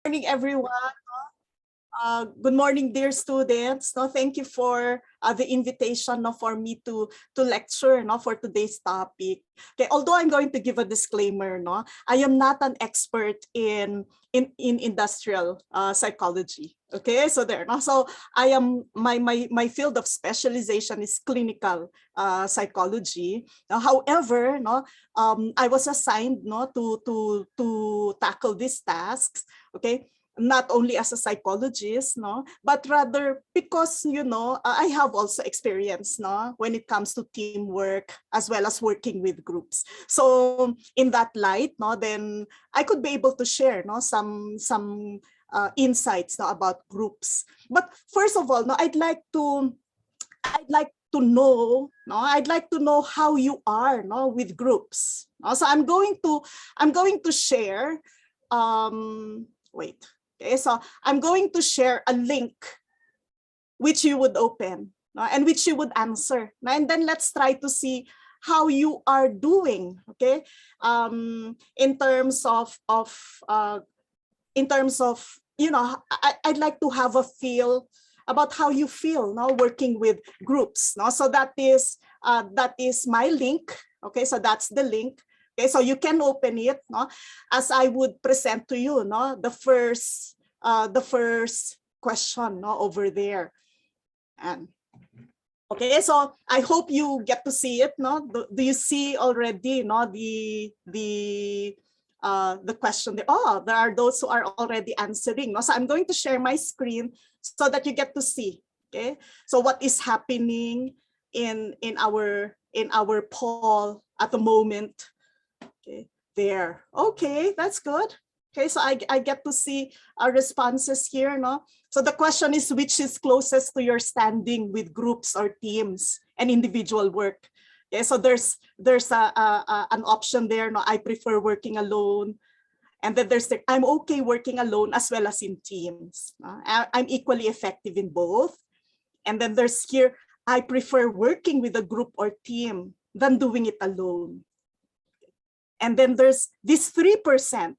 Morning, everyone. Good morning, dear students. No, thank you for the invitation for me to lecture for today's topic. Okay, although I'm going to give a disclaimer, I am not an expert in industrial psychology. Okay, so there. So I am my field of specialization is clinical psychology. However, I was assigned to tackle these tasks. Okay, not only as a psychologist, but rather because, I have also experience, when it comes to teamwork as well as working with groups. So in that light, then I could be able to share, some insights about groups. But first of all, I'd like to know, I'd like to know how you are, with groups. So I'm going to share. Wait. Okay, so I'm going to share a link which you would open, and which you would answer. And then let's try to see how you are doing. Okay, in terms of I'd like to have a feel about how you feel working with groups. So that is my link. Okay, so that's the link. Okay, so you can open it, as I would present to you, the first question, over there. And okay, so I hope you get to see it. Do you see already, the question there? Oh, there are those who are already answering. So I'm going to share my screen so that you get to see. Okay, so what is happening in our poll at the moment? Okay, there. Okay, that's good. Okay, so I get to see our responses here, So the question is, which is closest to your standing with groups or teams and individual work? Okay, so there's an option there, I prefer working alone. And then there's I'm okay working alone as well as in teams. I'm equally effective in both. And then there's here, I prefer working with a group or team than doing it alone. And then there's this 3%,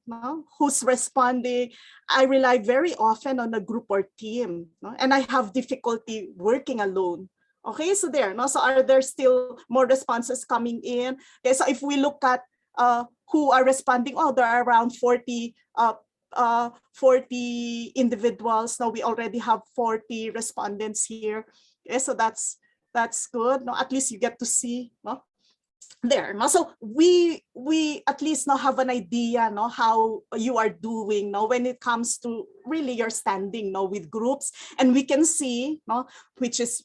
who's responding, I rely very often on a group or team, and I have difficulty working alone. Okay, so there, so are there still more responses coming in? Okay, so if we look at who are responding, there are around 40 individuals. Now we already have 40 respondents here. Okay, so that's good. At least you get to see, there. So we at least now have an idea how you are doing when it comes to really your standing with groups, and we can see which is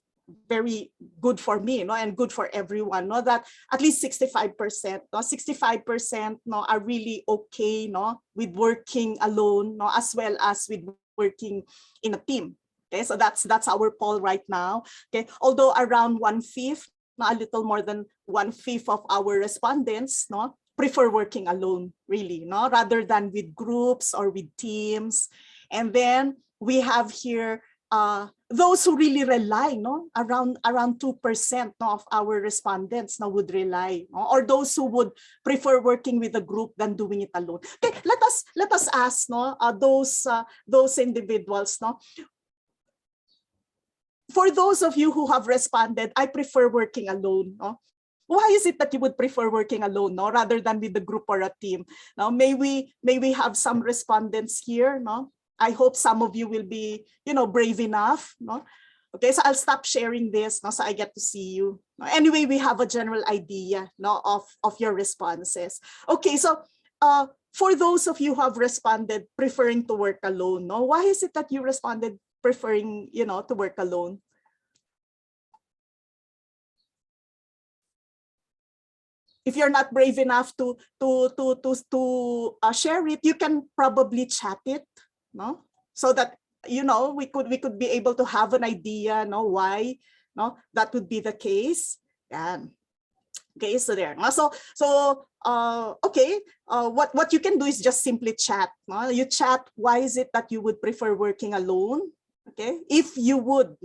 very good for me and good for everyone that at least 65% are really okay with working alone as well as with working in a team. Okay, so that's our poll right now. Okay, although around 1/5, a little more than 1/5 of our respondents prefer working alone, really, rather than with groups or with teams. And then we have here those who really rely, around 2% of our respondents would rely, or those who would prefer working with a group than doing it alone. Okay, let us ask those individuals. For those of you who have responded, I prefer working alone. Why is it that you would prefer working alone, rather than with a group or a team? Now, may we have some respondents here. I hope some of you will be, brave enough. Okay, so I'll stop sharing this, so I get to see you. Anyway, we have a general idea of your responses. Okay, so for those of you who have responded preferring to work alone, why is it that you responded preferring, to work alone? If you're not brave enough to share it, you can probably chat it, so that we could be able to have an idea, why, that would be the case. And okay, so there. Okay, what you can do is just simply chat. You chat, why is it that you would prefer working alone? Okay, if you would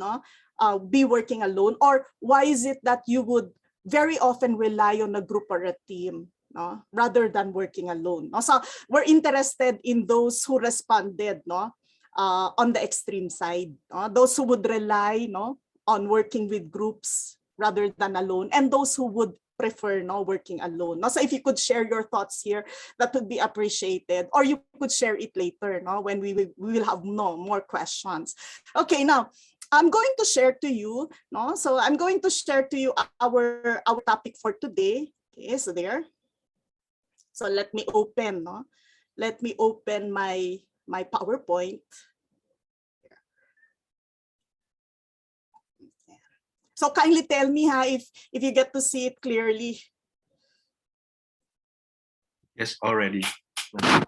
be working alone, or why is it that you would very often rely on a group or a team? no, rather than working alone. No? So we're interested in those who responded, no, on the extreme side, those who would rely, no, on working with groups rather than alone, and those who would prefer, no, working alone. No? So if you could share your thoughts here, that would be appreciated, or you could share it later, no, when we will have more questions. Okay, now I'm going to share to you, no, so I'm going to share to you our topic for today. Okay, so there. So let me open, no, let me open my PowerPoint. So kindly tell me if you get to see it clearly. Yes, already. And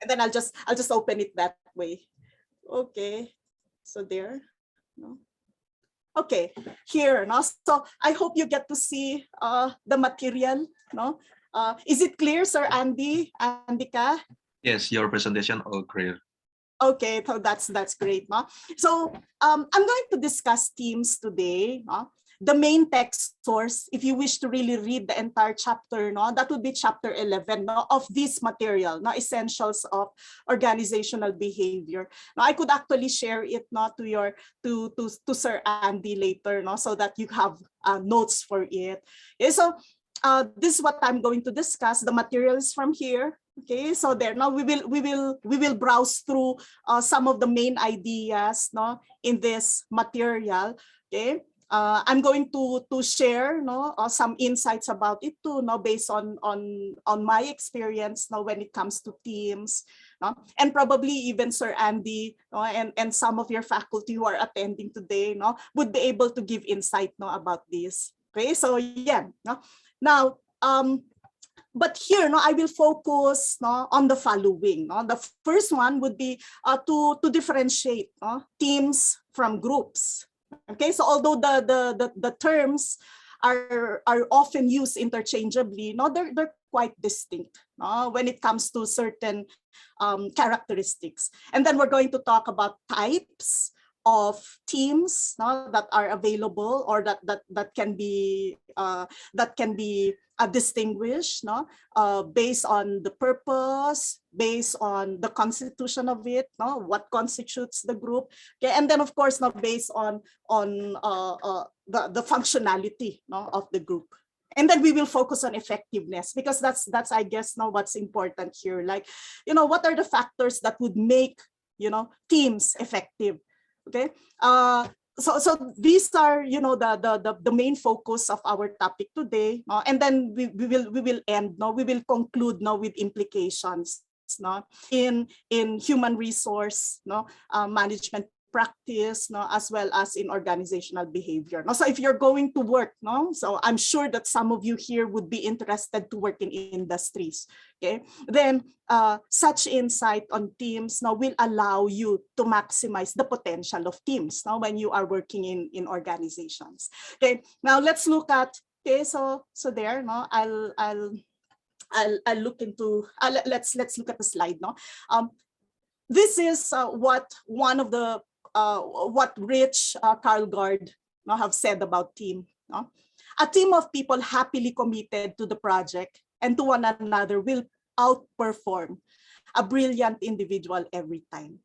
then I'll just open it that way. Okay. So there. No. Okay, here. No? So I hope you get to see the material. No? Is it clear, Sir Andy? Andika? Yes, your presentation all clear. Okay, so that's great. No? So I'm going to discuss themes today. No? The main text source, if you wish to really read the entire chapter, no, that would be chapter 11, no, of this material, no, essentials of organizational behavior. Now, I could actually share it, no, to Sir Andy later, no, so that you have notes for it. Okay, so this is what I'm going to discuss. The materials from here. Okay, so there now we will browse through some of the main ideas, no, in this material. Okay. I'm going to share, no, some insights about it too, no, based on my experience, no, when it comes to teams, no, and probably even Sir Andy, no, and some of your faculty who are attending today, no, would be able to give insight, no, about this. Okay, so yeah, no, now but here, no, I will focus, no, on the following. No? The first one would be to differentiate, no, teams from groups. Okay, so although the terms are often used interchangeably, no, they're quite distinct, no, when it comes to certain characteristics. And then we're going to talk about types of teams, no, that are available, or that can be distinguished, no, based on the purpose, based on the constitution of it, no, what constitutes the group, okay, and then of course, no, based on the functionality, no, of the group. And then we will focus on effectiveness, because that's I guess now what's important here. Like, you know, what are the factors that would make, you know, teams effective? Okay. So these are, you know, the main focus of our topic today, and then we will end, no, we will conclude now with implications, no, in human resource, no, management practice, no, as well as in organizational behavior. No? So if you're going to work, no, so I'm sure that some of you here would be interested to work in industries. Okay, then such insight on teams now will allow you to maximize the potential of teams now when you are working in organizations. Okay, now let's look at, okay, so there, no, I'll look into let's look at the slide. No, this is what one of the what Rich Karlgaard, no, have said about team. No? A team of people happily committed to the project and to one another will outperform a brilliant individual every time.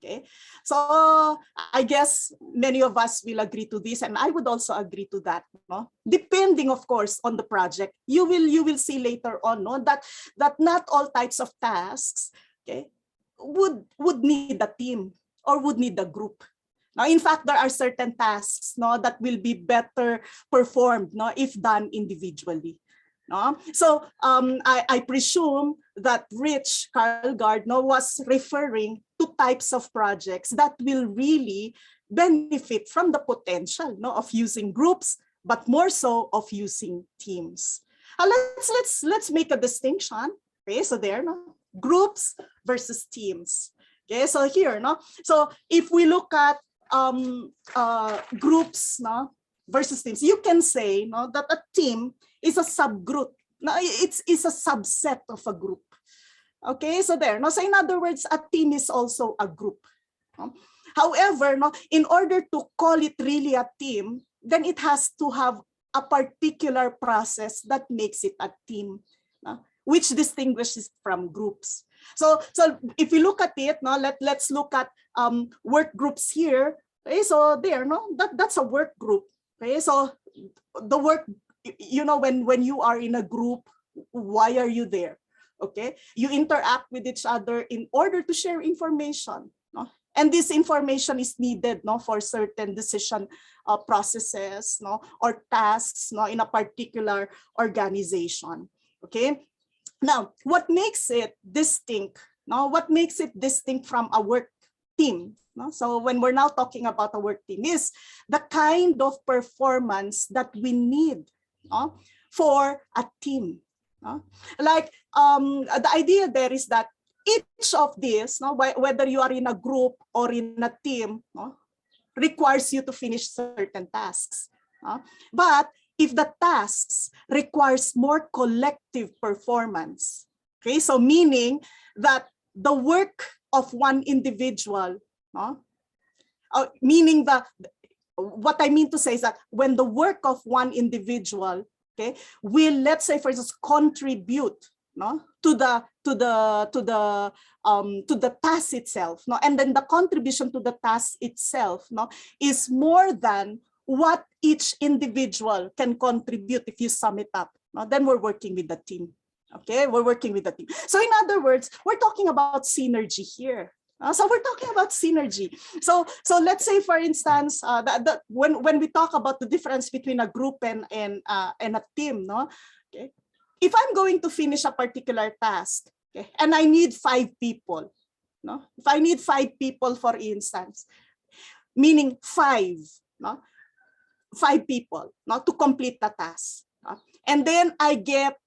Okay, so I guess many of us will agree to this, and I would also agree to that. No, depending, of course, on the project, you will see later on, no, that not all types of tasks, okay, would need a team or would need a group. Now, in fact, there are certain tasks, no, that will be better performed, no, if done individually. No? So I presume that Rich Karlgaard, no, was referring to types of projects that will really benefit from the potential, no, of using groups, but more so of using teams. Let's make a distinction. Okay, so there, no, groups versus teams. Okay, so here, no, so if we look at groups, no, versus teams, you can say, no, that a team is a subgroup. No, it's a subset of a group. Okay, so there, no, so in other words, a team is also a group. No? However, no, in order to call it really a team, then it has to have a particular process that makes it a team. which distinguishes from groups. So if we look at it, let's look at work groups here. Okay, so there, that's a work group. Okay, so the work, when you are in a group, why are you there? Okay, you interact with each other in order to share information. And this information is needed for certain decision processes or tasks in a particular organization. Okay, now what makes it distinct? What makes it distinct from a work team? So when we're now talking about a work team, is the kind of performance that we need for a team. Like the idea there is that each of these, whether you are in a group or in a team, requires you to finish certain tasks. But if the tasks requires more collective performance, okay, so meaning that the work of one individual, meaning what I mean to say is that when the work of one individual, okay, will, let's say for instance, contribute to the task itself, and then the contribution to the task itself is more than what each individual can contribute. If you sum it up, then we're working with the team. Okay, we're working with the team. So in other words, we're talking about synergy here. So we're talking about synergy. So let's say, for instance, when we talk about the difference between a group and a team, okay, if I'm going to finish a particular task, okay, and I need 5 people, if I need 5 people, for instance, meaning 5 people to complete the task, and then I get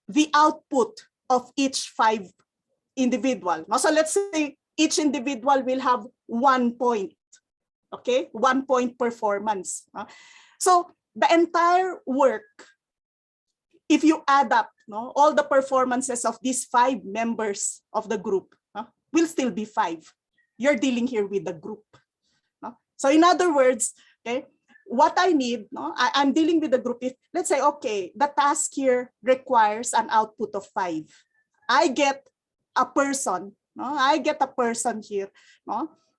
the output of each 5 individual. So let's say each individual will have 1 point, okay, 1 point performance. So the entire work, if you add up all the performances of these 5 members of the group, will still be 5. You're dealing here with the group. So in other words, okay, what I need, I'm dealing with the group. If let's say, okay, the task here requires an output of 5. I get a person, I get a person here,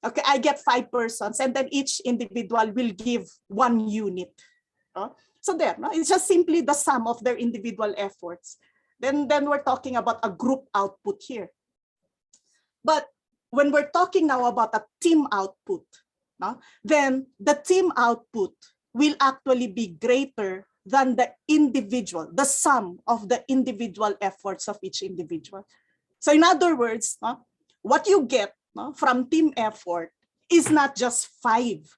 okay, I get 5 persons, and then each individual will give 1 unit. So there, it's just simply the sum of their individual efforts. Then we're talking about a group output here. But when we're talking now about a team output, then the team output will actually be greater than the individual, the sum of the individual efforts of each individual. So in other words, what you get from team effort is not just 5,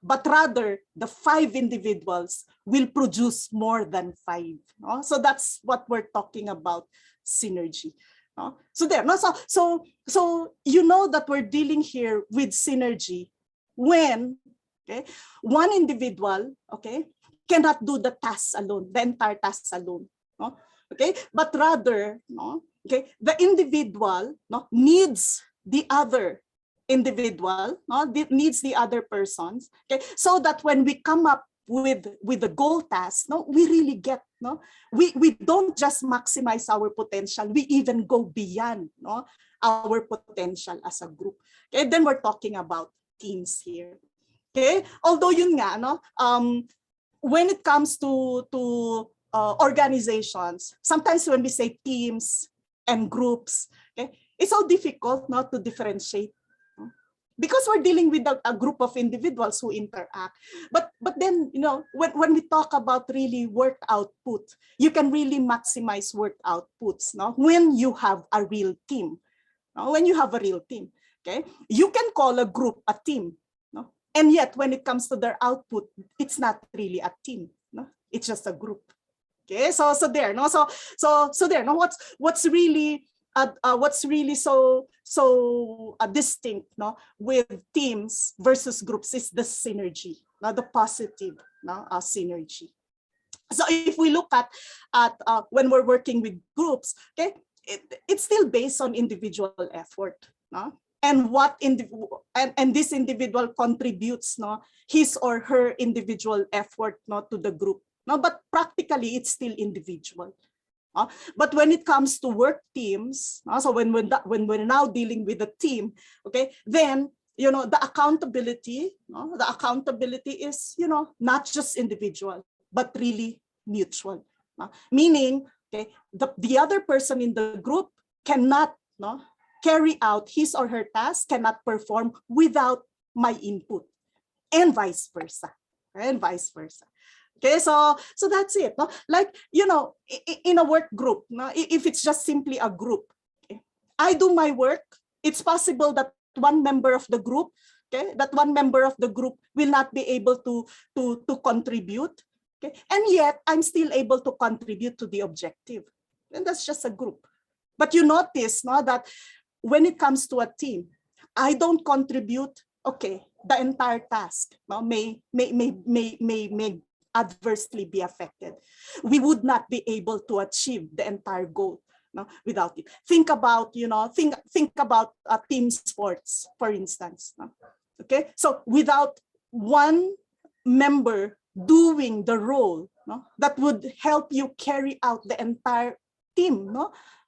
but rather the 5 individuals will produce more than 5. So that's what we're talking about, synergy. So there, so you know that we're dealing here with synergy when, okay, one individual, okay, cannot do the task alone, the entire task alone. Okay, but rather, okay, the individual needs the other individual, needs the other persons, okay, so that when we come up with the goal task, we really get, we don't just maximize our potential, we even go beyond our potential as a group. Okay, then we're talking about teams here. Okay, although yun nga, when it comes to organizations, sometimes when we say teams and groups, okay, it's so difficult not to differentiate, because we're dealing with a group of individuals who interact. But then, when we talk about really work output, you can really maximize work outputs when you have a real team. When you have a real team, okay, you can call a group a team, and yet when it comes to their output, it's not really a team, it's just a group. Okay, so there, so there, what's really so distinct with teams versus groups is the synergy, the positive synergy. So if we look at when we're working with groups, okay, it's still based on individual effort, and and this individual contributes his or her individual effort to the group, but practically it's still individual. But when it comes to work teams, so when we're now dealing with a team, okay, then the accountability is not just individual but really mutual, meaning, okay, the other person in the group cannot carry out his or her task, cannot perform without my input, and vice versa. Okay, so that's it. Like, in a work group, if it's just simply a group, okay, I do my work. It's possible that one member of the group, will not be able to contribute. Okay, and yet I'm still able to contribute to the objective, and that's just a group. But you notice that when it comes to a team, I don't contribute. Okay, the entire task may adversely be affected. We would not be able to achieve the entire goal without it. Think about think about team sports, for instance. Okay, so without one member doing the role that would help you carry out the entire team.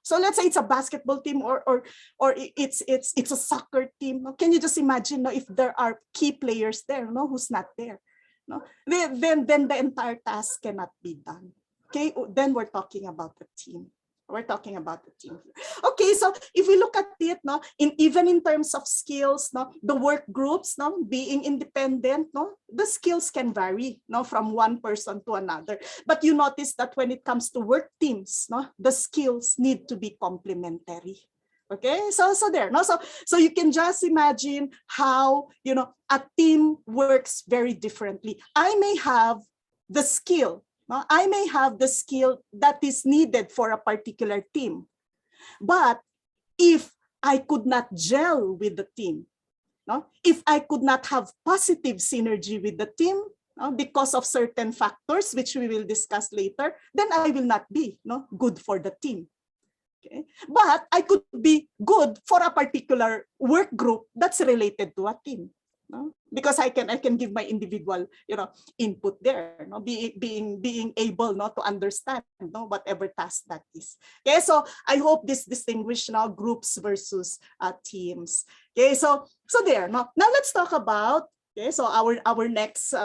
So let's say it's a basketball team or it's a soccer team. Can you just imagine if there are key players there who's not there? Then the entire task cannot be done. Okay, then we're talking about the team. Okay, so if we look at it, even in terms of skills, the work groups, being independent, the skills can vary, from one person to another. But you notice that when it comes to work teams, the skills need to be complementary. Okay, so there, so you can just imagine how a team works very differently. I may have the skill. I may have the skill that is needed for a particular team, but if I could not gel with the team, if I could not have positive synergy with the team because of certain factors which we will discuss later, then I will not be good for the team. Okay. But I could be good for a particular work group that's related to a team, because I can give my individual input there, being able to understand whatever task that is. Okay, so I hope this distinguish groups versus teams. Okay, so there. Now let's talk about, okay, so our next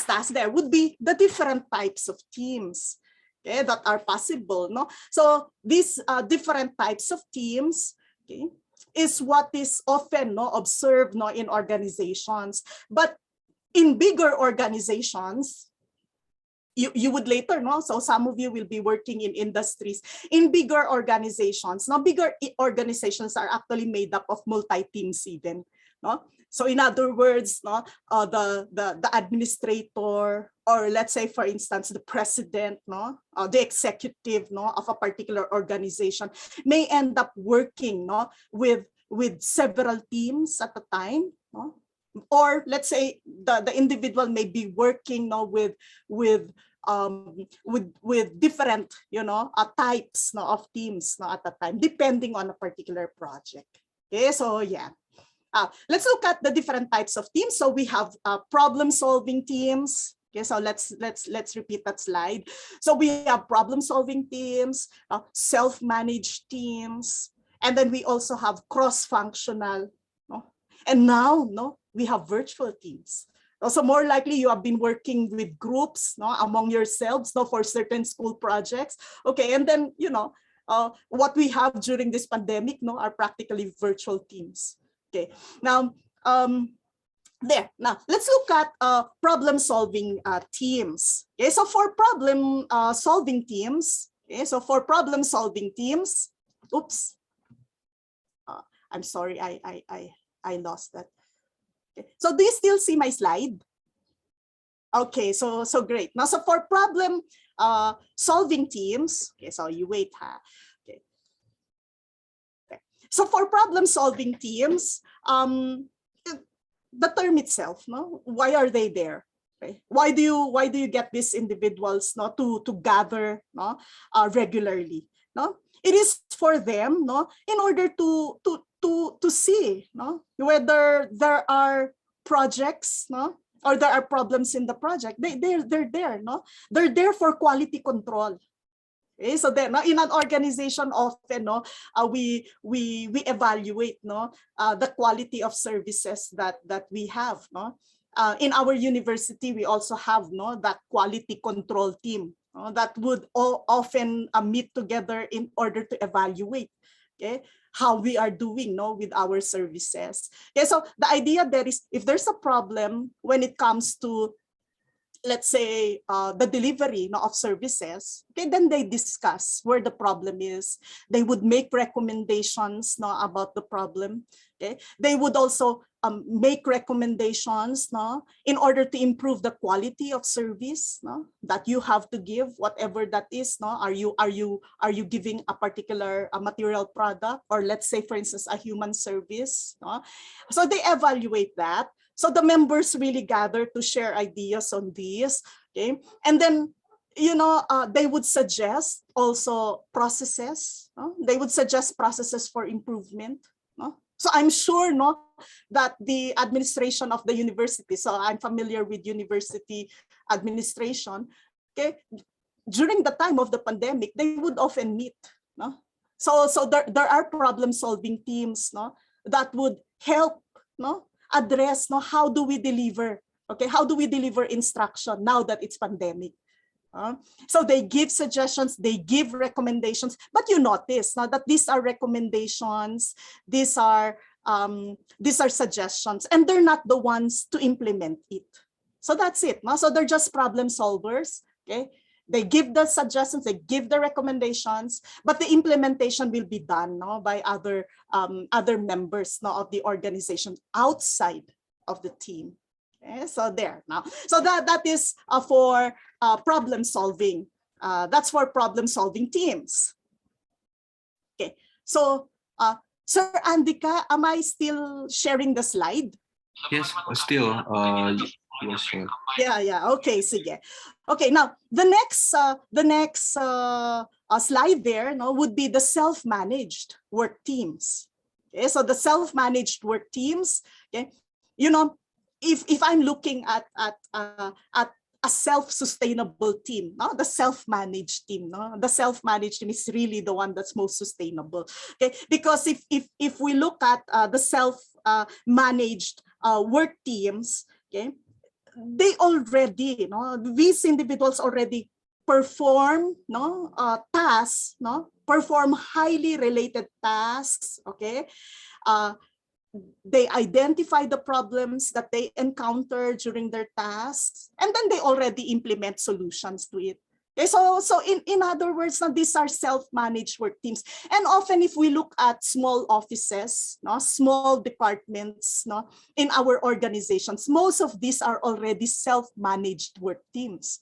task there would be the different types of teams. Okay, that are possible. So these different types of teams, okay, is what is often observed in organizations. But in bigger organizations, you would later so some of you will be working in industries. In bigger organizations, bigger organizations are actually made up of multi-teams even. So in other words, the administrator, or let's say, for instance, the president, the executive of a particular organization may end up working with several teams at a time. Or let's say the individual may be working with different types of teams at a time, depending on a particular project. Okay, so yeah. Let's look at the different types of teams. So we have problem-solving teams. Okay, so let's repeat that slide. So we have problem-solving teams, self-managed teams, and then we also have cross-functional. And now, we have virtual teams. Also, more likely you have been working with groups among yourselves for certain school projects. Okay, and then what we have during this pandemic are practically virtual teams. Okay, now there. Now let's look at problem-solving teams. Okay, so for problem-solving teams, oops, I'm sorry, I lost that. Okay. So do you still see my slide? Okay, so great. Now, so for problem-solving teams, okay, so you wait, So for problem-solving teams, the term itself, why are they there? Okay. Why do you get these individuals to gather regularly? It is for them in order to see whether there are projects or there are problems in the project. They're there. They're there for quality control. Okay, so then in an organization often we evaluate the quality of services that we have. In our university, we also have that quality control team that would often meet together in order to evaluate, okay, how we are doing with our services. Okay, so the idea there is, if there's a problem when it comes to, let's say, the delivery of services, okay, then they discuss where the problem is. They would make recommendations about the problem. Okay, they would also make recommendations in order to improve the quality of service that you have to give, whatever that is. Are you giving a particular material product, or let's say, for instance, a human service? So they evaluate that. So the members really gather to share ideas on these, okay? And then, they would suggest also processes. They would suggest processes for improvement. So I'm sure that the administration of the university, so I'm familiar with university administration, okay? During the time of the pandemic, they would often meet. So there are problem-solving teams that would help address how do we deliver, okay, how do we deliver instruction now that it's pandemic. So they give suggestions, they give recommendations, but you notice now that these are recommendations, these are suggestions, and they're not the ones to implement it. So that's it. So they're just problem solvers. Okay, they give the suggestions, they give the recommendations, but the implementation will be done by other members of the organization outside of the team. Okay, so there now. So that is for problem solving. That's for problem solving teams. Okay, so Sir Andika, am I still sharing the slide? Yes, still. Yes, sure. Yeah. Okay, sige. Okay, now the next slide there would be the self-managed work teams. Okay, so the self-managed work teams. Okay, if I'm looking at a self-sustainable team, the self-managed team, the self-managed team is really the one that's most sustainable. Okay, because if we look at the self-managed work teams, okay, they already, these individuals already perform tasks, perform highly related tasks. Okay, they identify the problems that they encounter during their tasks, and then they already implement solutions to it. Okay, so in other words, these are self-managed work teams. And often if we look at small offices, small departments in our organizations, most of these are already self-managed work teams.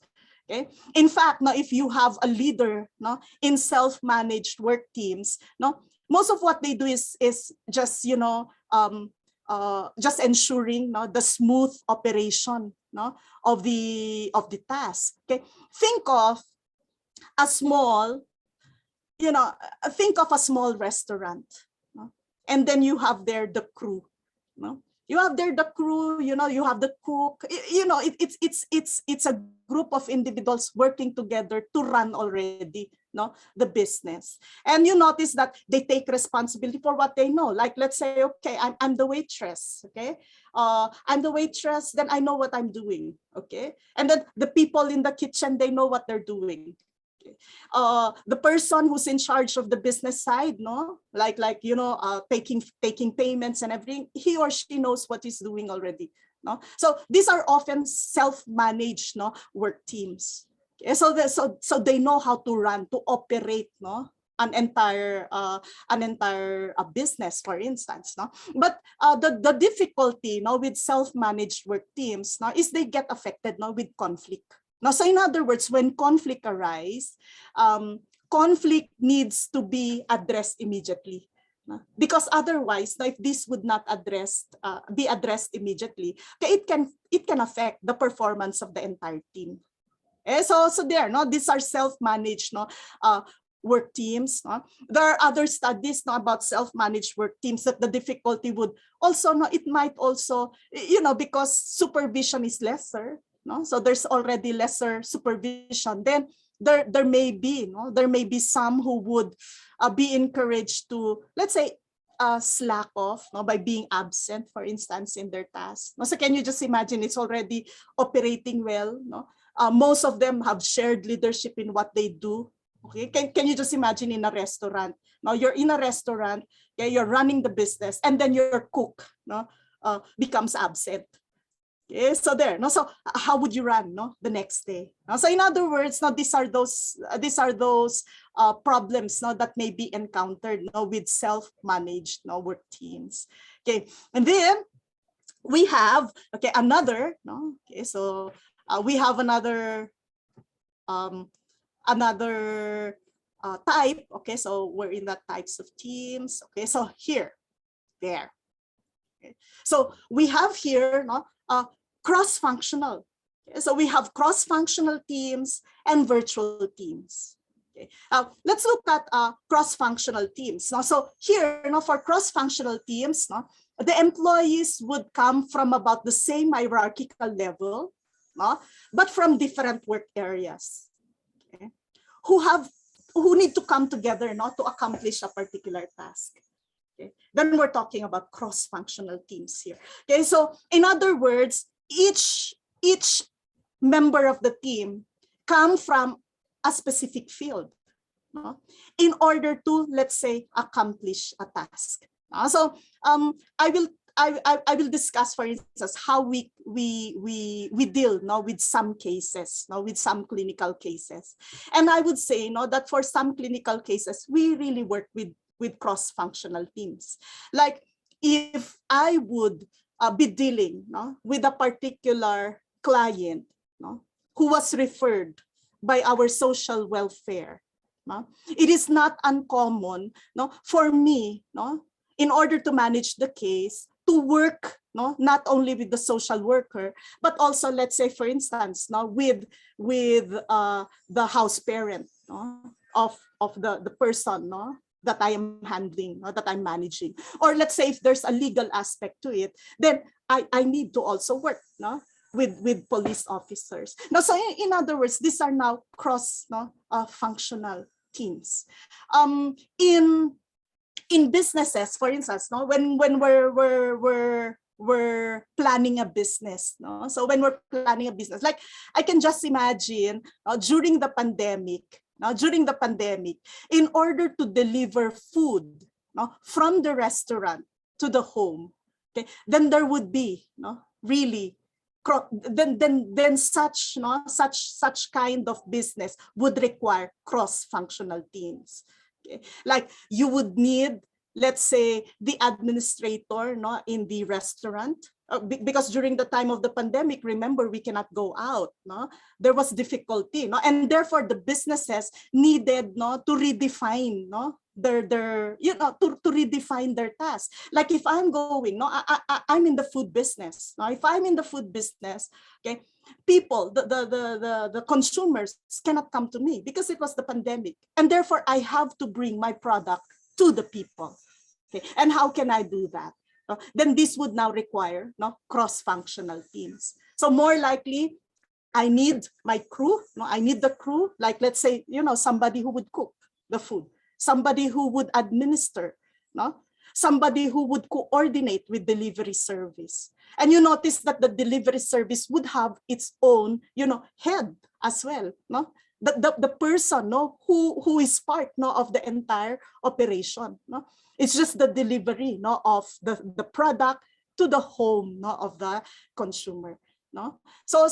Okay, in fact, if you have a leader in self-managed work teams, most of what they do is just just ensuring the smooth operation of the task. Okay, think of a small restaurant, and then you have there the crew. You have there the crew, you have the cook. It's a group of individuals working together to run already the business. And you notice that they take responsibility for what they know. Like, let's say, okay, I'm the waitress. Okay, I'm the waitress, then I know what I'm doing. Okay, and then the people in the kitchen, they know what they're doing. The person who's in charge of the business side, taking payments and everything, he or she knows what he's doing already. So these are often self-managed work teams. Okay? So they know how to run, to operate an entire business, for instance. But the difficulty with self-managed work teams is they get affected with conflict. So in other words, when conflict arises, conflict needs to be addressed immediately. Because otherwise, if this would not be addressed immediately, it can affect the performance of the entire team. So there, these are self-managed work teams. There are other studies about self-managed work teams that the difficulty would also, it might also, because supervision is lesser. So there's already lesser supervision. Then there may be, no, there may be some who would be encouraged to, let's say, slack off, no, by being absent, for instance, in their task. No? So can you just imagine it's already operating well? No? Most of them have shared leadership in what they do. Okay, can you just imagine in a restaurant? Now you're in a restaurant, okay, you're running the business, and then your cook, no, becomes absent. Okay, so there, no, so how would you run, no, the next day? So in other words, no, these are those problems, no, that may be encountered, no, with self-managed, no, work teams. Okay, and then we have, okay, another, no, okay, so we have another type. Okay, so we're in the types of teams. Okay, so here, there. Okay. So we have here, no, cross-functional. Okay, so we have cross-functional teams and virtual teams. Okay. Let's look at cross-functional teams. Now, so here, no, for cross-functional teams, no, the employees would come from about the same hierarchical level, no, but from different work areas. Okay, who need to come together, not to accomplish a particular task. Okay, then we're talking about cross-functional teams here. Okay, so in other words, each member of the team come from a specific field, no, in order to, let's say, accomplish a task. So I will discuss, for instance, how we deal, no, with some cases, no, with some clinical cases. And I would say, no, that for some clinical cases, we really work with cross-functional teams. Like if I would be dealing, no, with a particular client, no, who was referred by our social welfare, no, it is not uncommon, no, for me, no, in order to manage the case, to work, no, not only with the social worker, but also, let's say, for instance, no, with the house parent, no, of the person, no, that I am handling, no, that I'm managing. Or let's say if there's a legal aspect to it, then I need to also work, no, with police officers. Now, so in other words, these are now cross, no, functional teams. In businesses, for instance, no, when we're planning a business, no, so when we're planning a business, like I can just imagine during the pandemic, in order to deliver food, no, from the restaurant to the home, okay, then there would be, no, really, then such kind of business would require cross-functional teams. Okay. Like you would need, let's say, the administrator, no, in the restaurant, because during the time of the pandemic, remember, we cannot go out, no, there was difficulty, no, and therefore the businesses needed, no, to redefine, no, their you know, to redefine their tasks. Like if I'm going, no, I'm in the food business. Now, if I'm in the food business, okay, people, the consumers cannot come to me because it was the pandemic, and therefore I have to bring my product to the people. Okay, and how can I do that? Then this would now require, no, cross-functional teams. So more likely, I need my crew. No, I need the crew. Like let's say, you know, somebody who would cook the food, somebody who would administer, no, somebody who would coordinate with delivery service. And you notice that the delivery service would have its own, you know, head as well, no? The person, no, who is part, no, of the entire operation, no? It's just the delivery, no, of the product to the home, no, of the consumer. No, so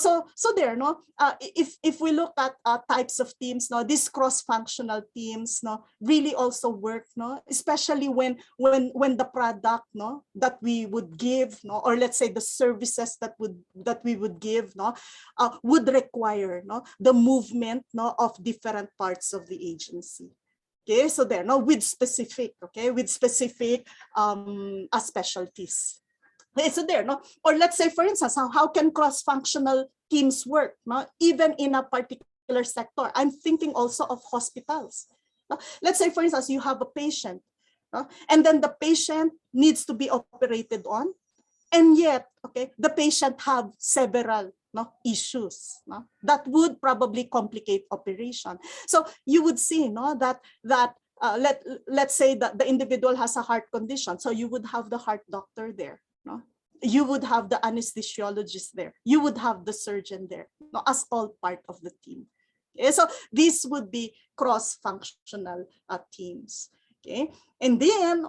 there, no. If we look at types of teams, no, these cross-functional teams, no, really also work, no, especially when the product, no, that we would give, no, or let's say the services that we would give, no, would require, no, the movement, no, of different parts of the agency. Okay, so there, no, with specific, okay, with specific specialties. Okay, so there, no, or let's say, for instance, how can cross-functional teams work, no, even in a particular sector? I'm thinking also of hospitals. No? Let's say, for instance, you have a patient, no, and then the patient needs to be operated on, and yet, okay, the patient have several, issues that would probably complicate operation. So you would see that let's say that the individual has a heart condition, so you would have the heart doctor there. You would have the anesthesiologist there. You would have the surgeon there, as all part of the team. Okay, so these would be cross-functional teams. Okay, and then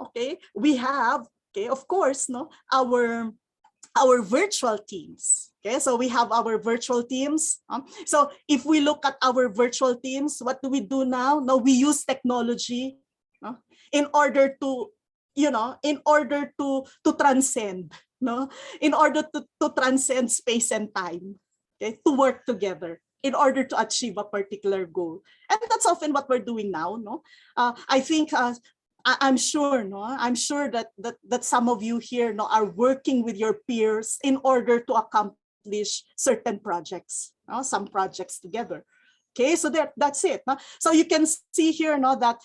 we have of course our virtual teams. Okay, so we have our virtual teams. So if we look at our virtual teams, what do we do now? Now we use technology in order to transcend, in order to transcend space and time, to work together in order to achieve a particular goal. And that's often what we're doing now. I think I'm sure that some of you here are working with your peers in order to accomplish certain projects, some projects together. Okay, so that's it. So you can see here that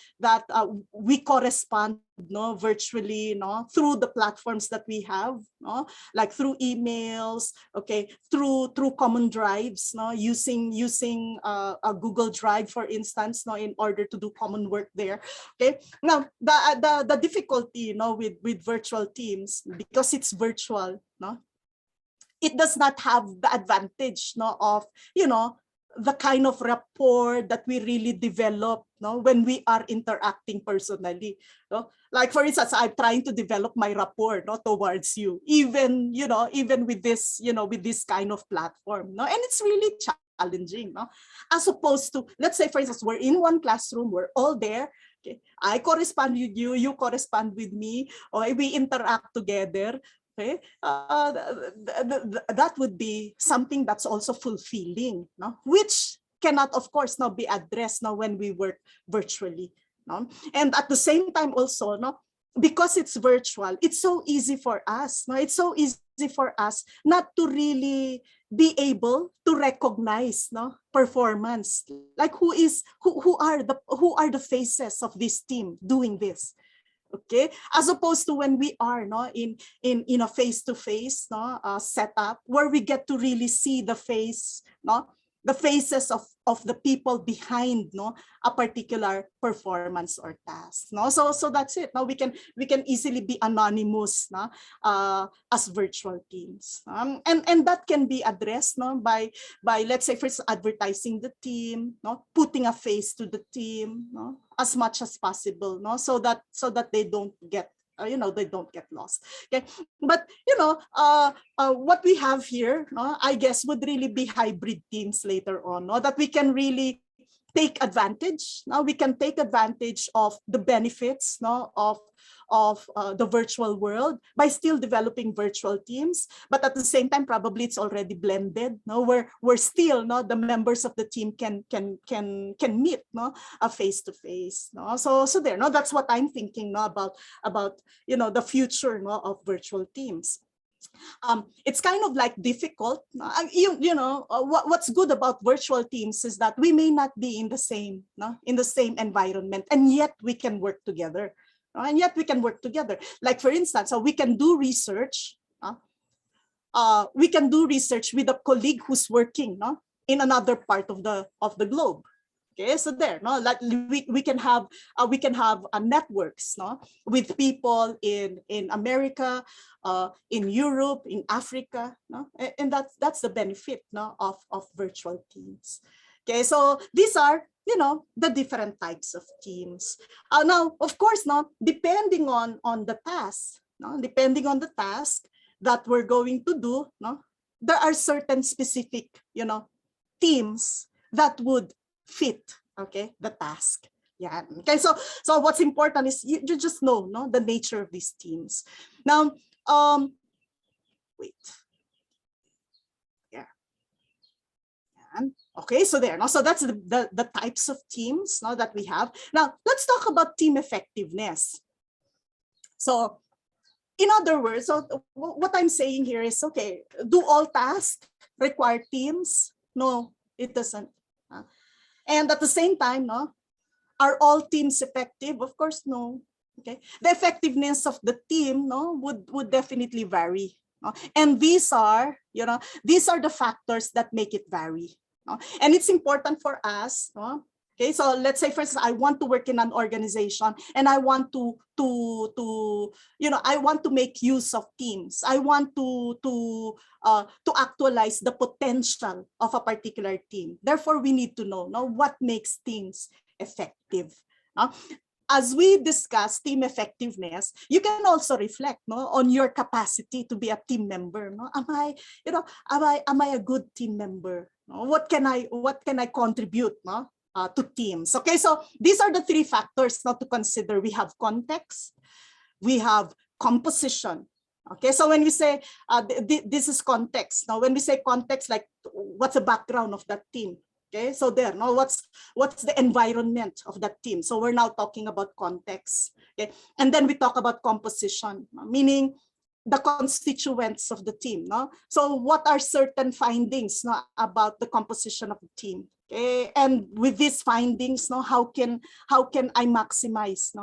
we correspond virtually through the platforms that we have, like through emails, through common drives, using a Google Drive, for instance, in order to do common work there. Okay, now the difficulty with virtual teams, because it's virtual, it does not have the advantage of the kind of rapport that we really develop when we are interacting personally. Like for instance, I'm trying to develop my rapport towards you, even with this with this kind of platform, and it's really challenging, as opposed to, let's say for instance, we're in one classroom, we're all there. Okay, I correspond with you, you correspond with me, or we interact together. Okay, that would be something that's also fulfilling, which cannot, of course, now be addressed when we work virtually. And at the same time also, because it's virtual, it's so easy for us. It's so easy for us not to really be able to recognize performance, like who are the faces of this team doing this. Okay, as opposed to when we are in a face-to-face setup, where we get to really see the faces of the people behind a particular performance or task. So that's it. Now we can easily be anonymous as virtual teams, and that can be addressed by let's say first advertising the team, putting a face to the team as much as possible, so that they don't get they don't get lost. Okay, but what we have here, I guess, would really be hybrid teams later on, that we can really take advantage. Now we can take advantage of the benefits of the virtual world by still developing virtual teams, but at the same time probably it's already blended, where still the members of the team can meet face to face. So there, that's what I'm thinking about the future of virtual teams. It's kind of like difficult. What's good about virtual teams is that we may not be in the same environment, and yet we can work together. Like for instance, so we can do research. We can do research with a colleague who's working in another part of the globe. Okay, so there, like we can have networks, with people in America, in Europe, in Africa, and that's the benefit of virtual teams. Okay, so these are the different types of teams. Now, of course, depending on the task, depending on the task that we're going to do, there are certain specific teams that would fit the task. Yeah. Okay, so what's important is you just know the nature of these teams. Now wait, yeah, okay, so there, so that's the types of teams that we have. Now let's talk about team effectiveness. So in other words, so what I'm saying here is, okay, do all tasks require teams? No, it doesn't. And at the same time, are all teams effective? Of course, no. Okay, the effectiveness of the team would definitely vary And these are, these are the factors that make it vary. And it's important for us. Okay, so let's say, for instance, I want to work in an organization and I want to I want to make use of teams. I want to actualize the potential of a particular team. Therefore, we need to know what makes teams effective. As we discuss team effectiveness, you can also reflect on your capacity to be a team member. Am I a good team member? What can I contribute to teams? Okay, so these are the three factors now to consider. We have context, we have composition. Okay, so when we say this is context. Now, when we say context, like what's the background of that team? Okay, so there, what's the environment of that team? So we're now talking about context. Okay, and then we talk about composition, meaning the constituents of the team. So what are certain findings about the composition of the team? Okay, and with these findings, how can I maximize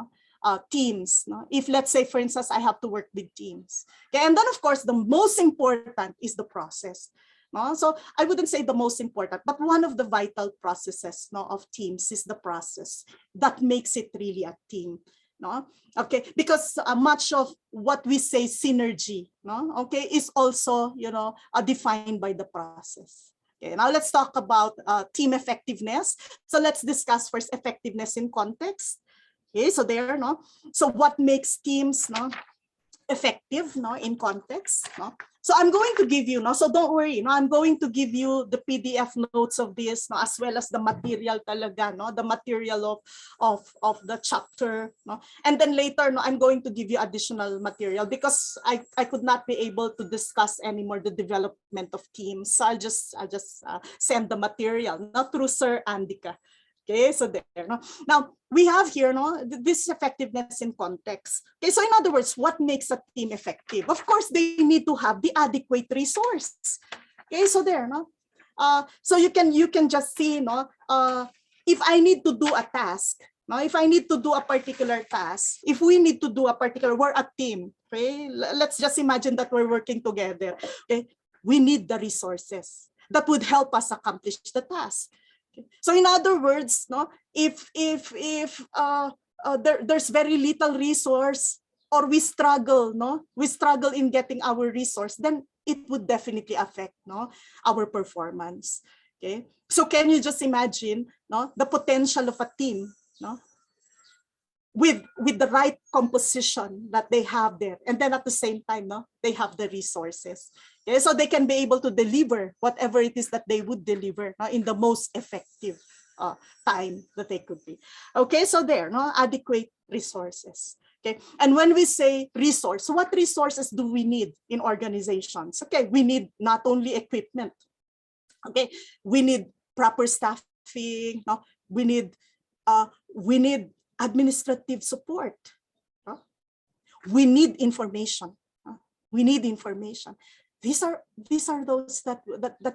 teams? If, let's say, for instance, I have to work with teams. Okay, and then of course the most important is the process. So I wouldn't say the most important, but one of the vital processes of teams is the process that makes it really a team. Okay, because much of what we say synergy, okay, is also defined by the process. Okay, now let's talk about team effectiveness. So let's discuss first effectiveness in context. Okay, so there, so what makes teams effective in context? So I'm going to give you, so don't worry, I'm going to give you the PDF notes of this, as well as the material talaga, the material of the chapter, and then later, I'm going to give you additional material because I could not be able to discuss anymore the development of teams. So I'll just send the material, through Sir Andika. Okay, so there. Now we have here this effectiveness in context. Okay, so in other words, what makes a team effective? Of course, they need to have the adequate resource. Okay, so there. So you can just see if I need to do a task. If I need to do a particular task, if we need to do a particular, we're a team. Okay, let's just imagine that we're working together. Okay, we need the resources that would help us accomplish the task. So in other words, if there's very little resource, or we struggle in getting our resource, then it would definitely affect our performance. Okay, so can you just imagine the potential of a team with the right composition that they have there, and then at the same time they have the resources. Okay, so they can be able to deliver whatever it is that they would deliver in the most effective time that they could be. Okay, so there, adequate resources. Okay, and when we say resource, what resources do we need in organizations? Okay, we need not only equipment. Okay, we need proper staffing. We need administrative support. We need information. We need information. These are those that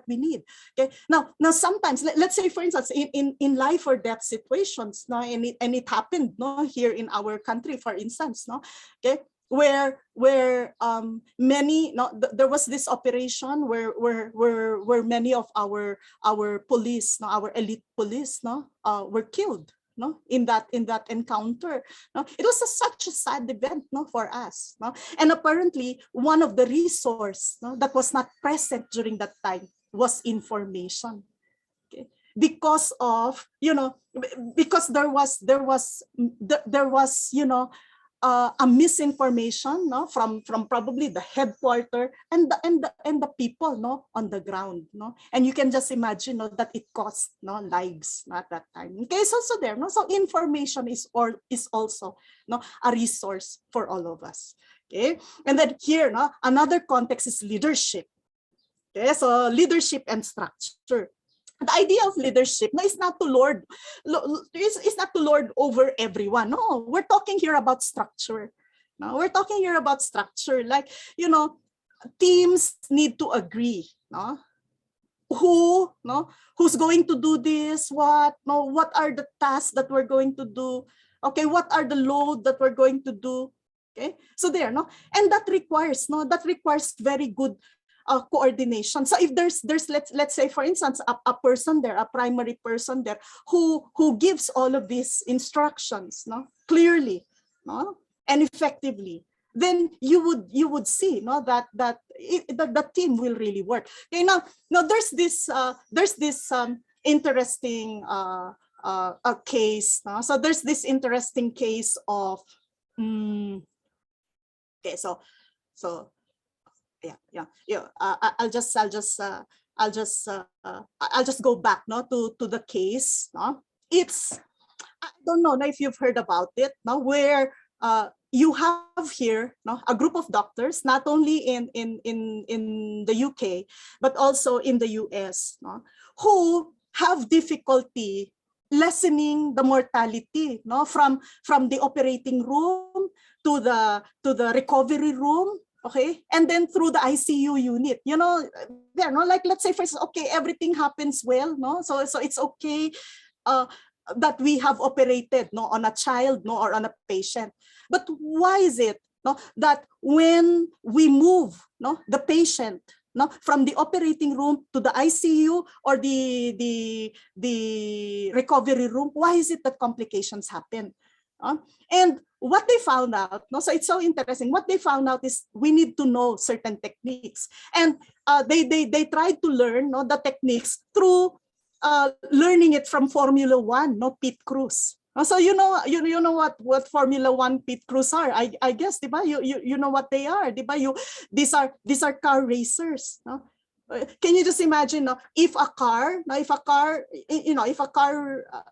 we need. Okay. Now sometimes, let's say for instance, in life or death situations, and it happened here in our country, for instance, okay, where many there was this operation where many of our police, our elite police, were killed. In that encounter. It was such a sad event for us. And apparently one of the resource that was not present during that time was information. Okay? Because of because there was a misinformation from probably the headquarter and the people on the ground, and you can just imagine that it cost lives at that time. Okay, so there, so information is also a resource for all of us. Okay, and then here another context is leadership. Okay, so leadership and structure. The idea of leadership is not to lord over everyone. No, we're talking here about structure. No, we're talking here about structure. Like, teams need to agree. Who's going to do this? What are the tasks that we're going to do? Okay, what are the load that we're going to do? Okay, so there, no, and that requires very good coordination. So if there's let's say, for instance, a person there, a primary person there, who gives all of these instructions, no, clearly, no, and effectively, then you would see, no, that the team will really work. Okay, now there's this interesting a case. No? So there's this interesting case of okay, so I'll just go back, no, to the case. No, it's, I don't know if you've heard about it, no, where you have here, no, a group of doctors, not only in the UK but also in the US, no, who have difficulty lessening the mortality, no, from the operating room to the recovery room. Okay, and then through the ICU unit, you know, there, no, like, let's say, first, okay, everything happens well, no, so it's okay that we have operated, no, on a child, no, or on a patient. But why is it, no, that when we move, no, the patient, no, from the operating room to the ICU or the recovery room, why is it that complications happen? And what they found out, no, so it's so interesting. What they found out is we need to know certain techniques, and they tried to learn, no, the techniques through learning it from Formula One, no, pit crews. So you know what Formula One pit crews are. I guess, diba? You know what they are, diba? These are car racers. No? Can you just imagine, no, if a car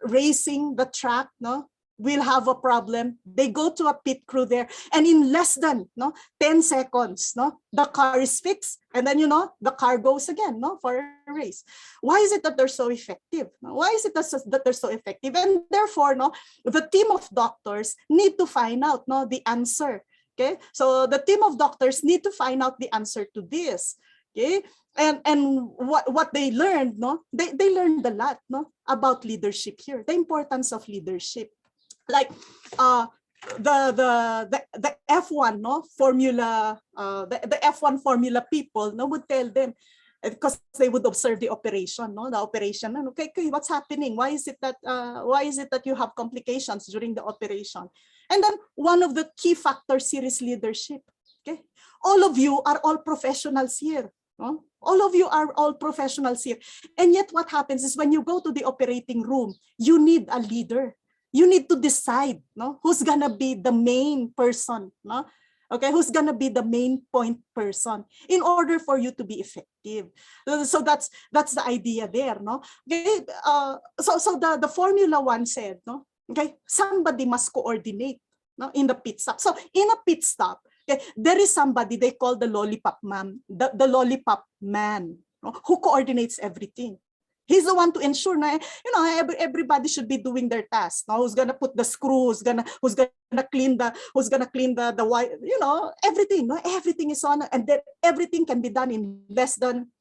racing the track, no, will have a problem, they go to a pit crew there, and in less than 10 seconds, no, the car is fixed, and then the car goes again, no, for a race. Why is it that they're so effective? Why is it that they're so effective? And therefore, no, the team of doctors need to find out, no, the answer. Okay, so the team of doctors need to find out the answer to this. Okay, and what they learned, no, they learned a lot, no, about leadership here, the importance of leadership. Like the F1, no, formula, the F1 formula people, no, would tell them, because they would observe the operation, no, the operation, and okay, what's happening? Why is it that you have complications during the operation? And then one of the key factors here is leadership. Okay, all of you are all professionals here. No? All of you are all professionals here, and yet what happens is when you go to the operating room, you need a leader. You need to decide, no, who's gonna be the main person, no? Okay, who's gonna be the main point person in order for you to be effective. So that's the idea there, no? Okay, so the Formula One said, no, okay, somebody must coordinate, no, in the pit stop. So in a pit stop, okay, there is somebody they call the lollipop man, the lollipop man, no, who coordinates everything. He's the one to ensure, everybody should be doing their task. Now, who's gonna put the screw? Who's gonna clean the wire? Everything. No, everything is on, and then everything can be done in less than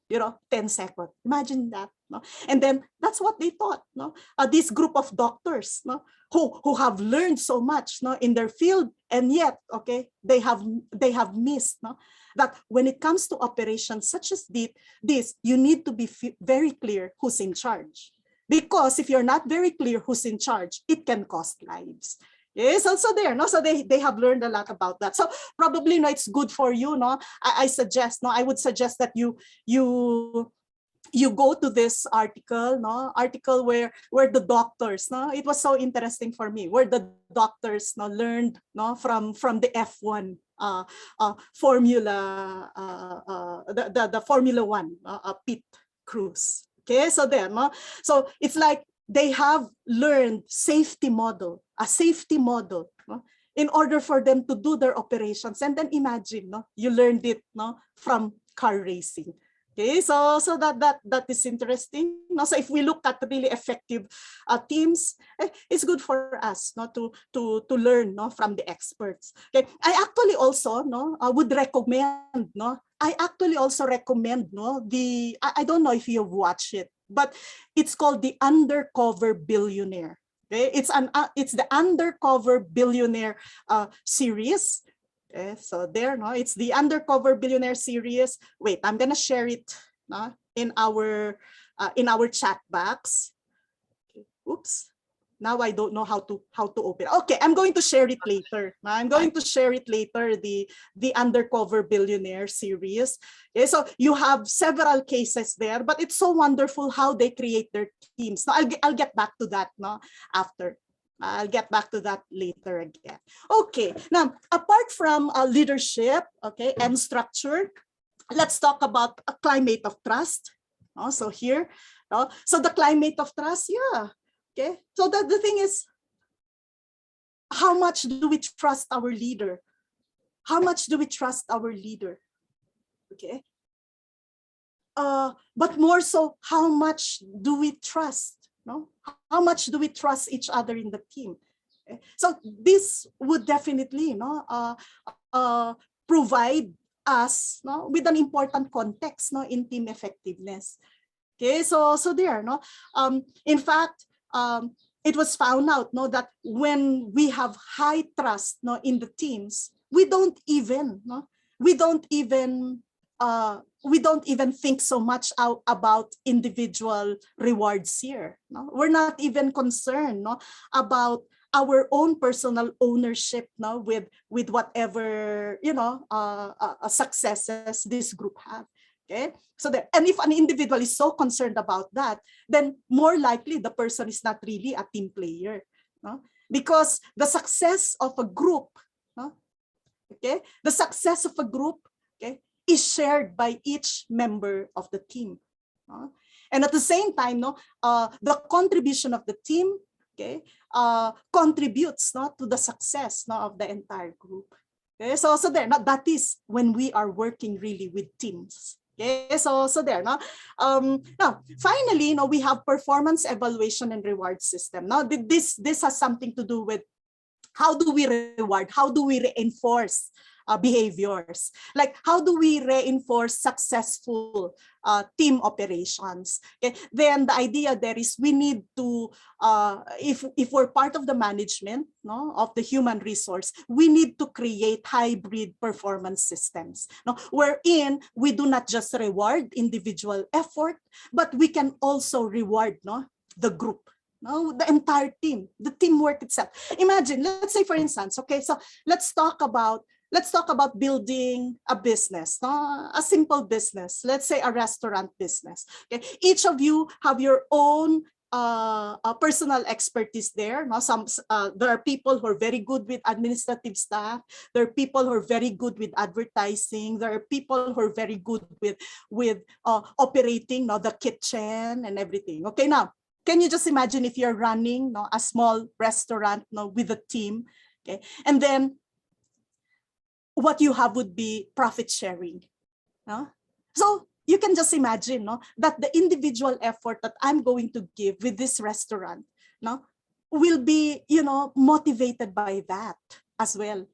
10 seconds. Imagine that. No, and then that's what they thought. No, this group of doctors, no, who have learned so much, no, in their field, and yet, okay, they have missed, no, that when it comes to operations such as this, you need to be very clear who's in charge. Because if you're not very clear who's in charge, it can cost lives. Yes, also there, no. So they have learned a lot about that. So probably, no, it's good for you, no. I suggest, no, I would suggest that you go to this article, no, where the doctors, no, it was so interesting for me, where the doctors, no, learned, no, from the F1 formula, the Formula One pit crews. Okay, so there, no, so it's like they have learned a safety model, no, in order for them to do their operations. And then imagine, no, you learned it, no, from car racing. Okay, so that is interesting. No, so if we look at really effective teams, it's good for us, no, to learn, no, from the experts. Okay, I actually also, no, would recommend, no, I don't know if you've watched it, but it's called The Undercover Billionaire. Okay, it's the Undercover Billionaire series. Okay, so there, no, it's the Undercover Billionaire series. Wait, I'm gonna share it, no, in our chat box. Okay. Oops. Now I don't know how to open. Okay, I'm going to share it later. I'm going to share it later, the Undercover Billionaire series. Okay, so you have several cases there, but it's so wonderful how they create their teams. Now I'll get back to that, no, after. I'll get back to that later again. Okay, now apart from leadership, okay, and structure, let's talk about a climate of trust. So here, so the climate of trust, yeah. Okay, so the thing is, how much do we trust our leader? How much do we trust our leader? Okay. But more so, how much do we trust? No? How much do we trust each other in the team? Okay. So this would definitely, provide us, with an important context, in team effectiveness. Okay, so there, in fact, it was found out, that when we have high trust, in the teams, we don't even think so much about individual rewards here. No? We're not even concerned, about our own personal ownership, with whatever successes this group have. Okay, so that, and if an individual is so concerned about that, then more likely the person is not really a team player, because the success of a group, okay, the success of a group, okay, is shared by each member of the team, and at the same time, the contribution of the team, okay, contributes, to the success, of the entire group. Okay, so there, that is when we are working really with teams. Okay, so there, now finally, we have performance evaluation and reward system. Now this has something to do with how do we reward, how do we reinforce behaviors, like how do we reinforce successful team operations. Okay, then the idea there is we need to, if we're part of the management, of the human resource, we need to create hybrid performance systems, wherein we do not just reward individual effort, but we can also reward, the group. The entire team, the teamwork itself. Imagine, let's say for instance, okay, so let's talk about building a business, a simple business, let's say a restaurant business. Okay, each of you have your own personal expertise there. There are people who are very good with administrative staff. There are people who are very good with advertising. There are people who are very good with operating, the kitchen and everything. Okay, now, can you just imagine if you're running, a small restaurant, with a team, okay, and then what you have would be profit sharing. So you can just imagine, that the individual effort that I'm going to give with this restaurant, will be, motivated by that as well.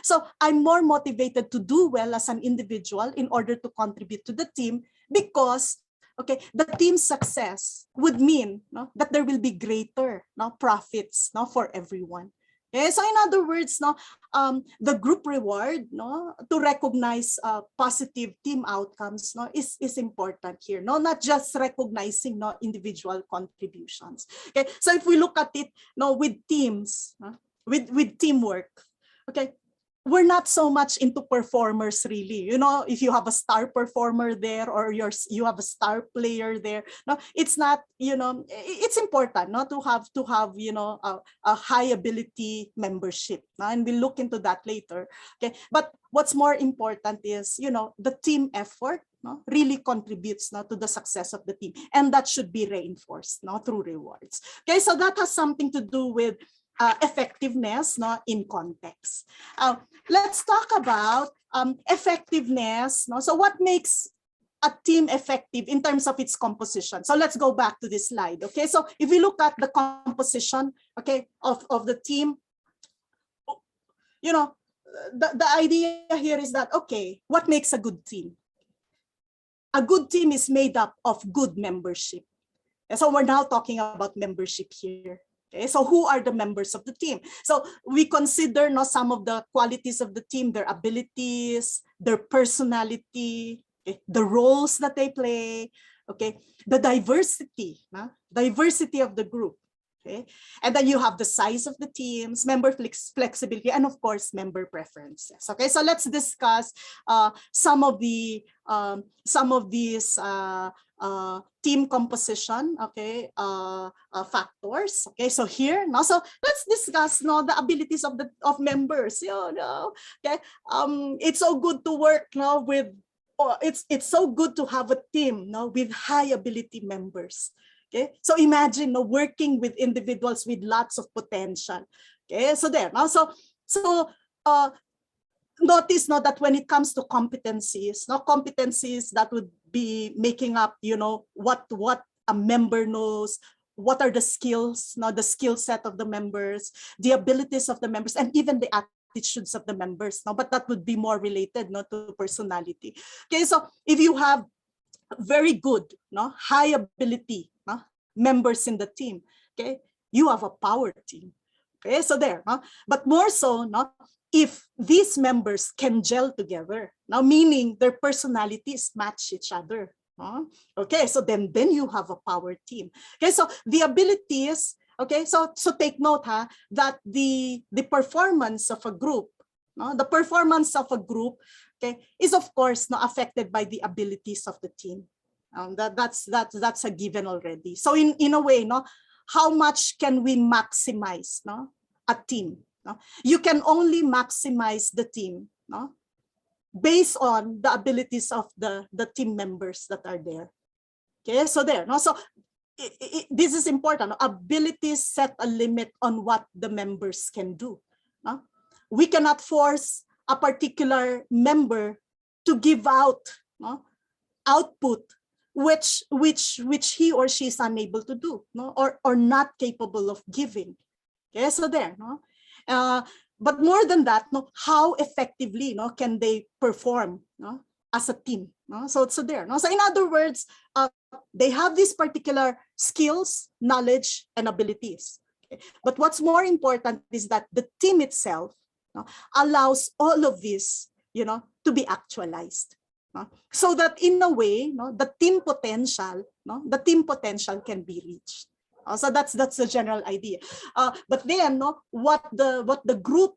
So I'm more motivated to do well as an individual in order to contribute to the team, because okay, the team's success would mean that there will be greater profits for everyone. Okay, so in other words, the group reward to recognize positive team outcomes is important here. Not just recognizing individual contributions. Okay, so if we look at it with teams, with teamwork, okay, we're not so much into performers really. If you have a star performer there or you have a star player there, it's not, it's important to have a high ability membership. And we'll look into that later. Okay, but what's more important is, the team effort really contributes to the success of the team, and that should be reinforced through rewards. Okay, so that has something to do with effectiveness in context. Let's talk about effectiveness. So what makes a team effective in terms of its composition? So let's go back to this slide. Okay, so if we look at the composition, okay, of the team, the idea here is that, okay, what makes a good team? A good team is made up of good membership. And so we're now talking about membership here. Okay, so who are the members of the team? So we consider some of the qualities of the team, their abilities, their personality, okay, the roles that they play, okay, the diversity of the group. Okay, and then you have the size of the teams, member flexibility, and of course, member preferences. Okay, so let's discuss some of these team composition, okay, factors. Okay, so here now, so let's discuss the abilities of members. Okay, it's so good to work now with. It's so good to have a team with high ability members. Okay, so imagine working with individuals with lots of potential. Okay, so there now, so notice that when it comes to competencies, competencies that would be making up, what a member knows, what are the skills, the skill set of the members, the abilities of the members, and even the attitudes of the members. But that would be more related to personality. Okay, so if you have very good, high ability members in the team, okay, you have a power team. Okay, so there, but more so, if these members can gel together, now meaning their personalities match each other. Okay, so then you have a power team. Okay, so the abilities, okay, so take note that the performance of a group, okay, is of course affected by the abilities of the team. That's a given already. So in a way, how much can we maximize a team? You can only maximize the team based on the abilities of the team members that are there. Okay, so there. So this is important. Abilities set a limit on what the members can do. We cannot force a particular member to give out output which he or she is unable to do, or not capable of giving. Okay, so there. But more than that, how effectively can they perform as a team? So there. So in other words, they have these particular skills, knowledge, and abilities. Okay? But what's more important is that the team itself allows all of this, to be actualized. So that in a way, the team potential can be reached. So that's the general idea. But then, what the group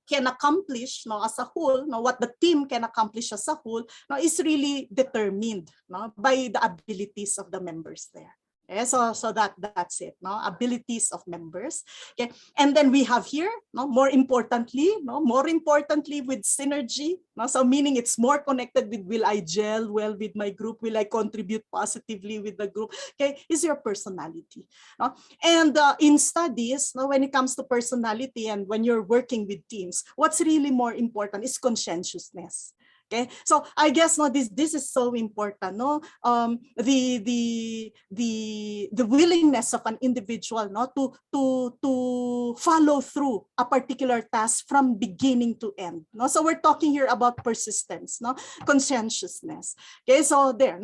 can accomplish as a whole, what the team can accomplish as a whole, is really determined by the abilities of the members there. Okay, so that's it. Abilities of members. Okay, and then we have here, more importantly with synergy. So meaning it's more connected with, will I gel well with my group? Will I contribute positively with the group? Okay, is your personality. And in studies, when it comes to personality and when you're working with teams, what's really more important is conscientiousness. Okay, so I guess this is so important. The willingness of an individual to follow through a particular task from beginning to end. So we're talking here about persistence, conscientiousness. Okay, so there.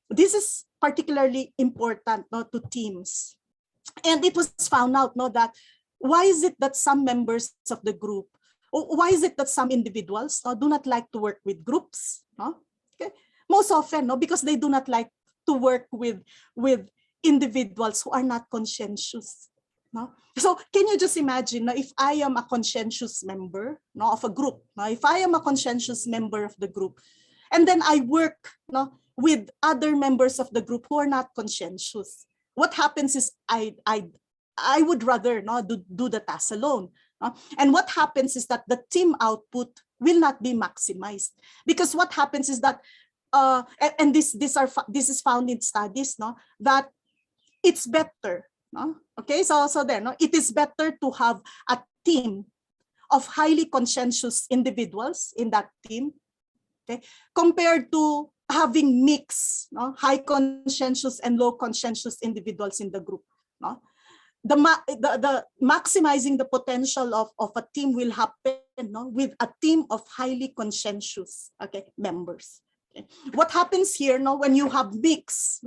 This is particularly important to teams, and it was found out that why is it that some members of the group, why is it that some individuals do not like to work with groups? Okay, most often because they do not like to work with individuals who are not conscientious. So can you just imagine if I am a conscientious member of a group, if I am a conscientious member of the group, and then I work with other members of the group who are not conscientious, what happens is I would rather do the task alone. And what happens is that the team output will not be maximized, because what happens is that and this is found in studies that it's better. Okay, so then it is better to have a team of highly conscientious individuals in that team, okay, compared to having mixed high conscientious and low conscientious individuals in the group. The maximizing the potential of a team will happen with a team of highly conscientious members. Okay. What happens here when you have mix,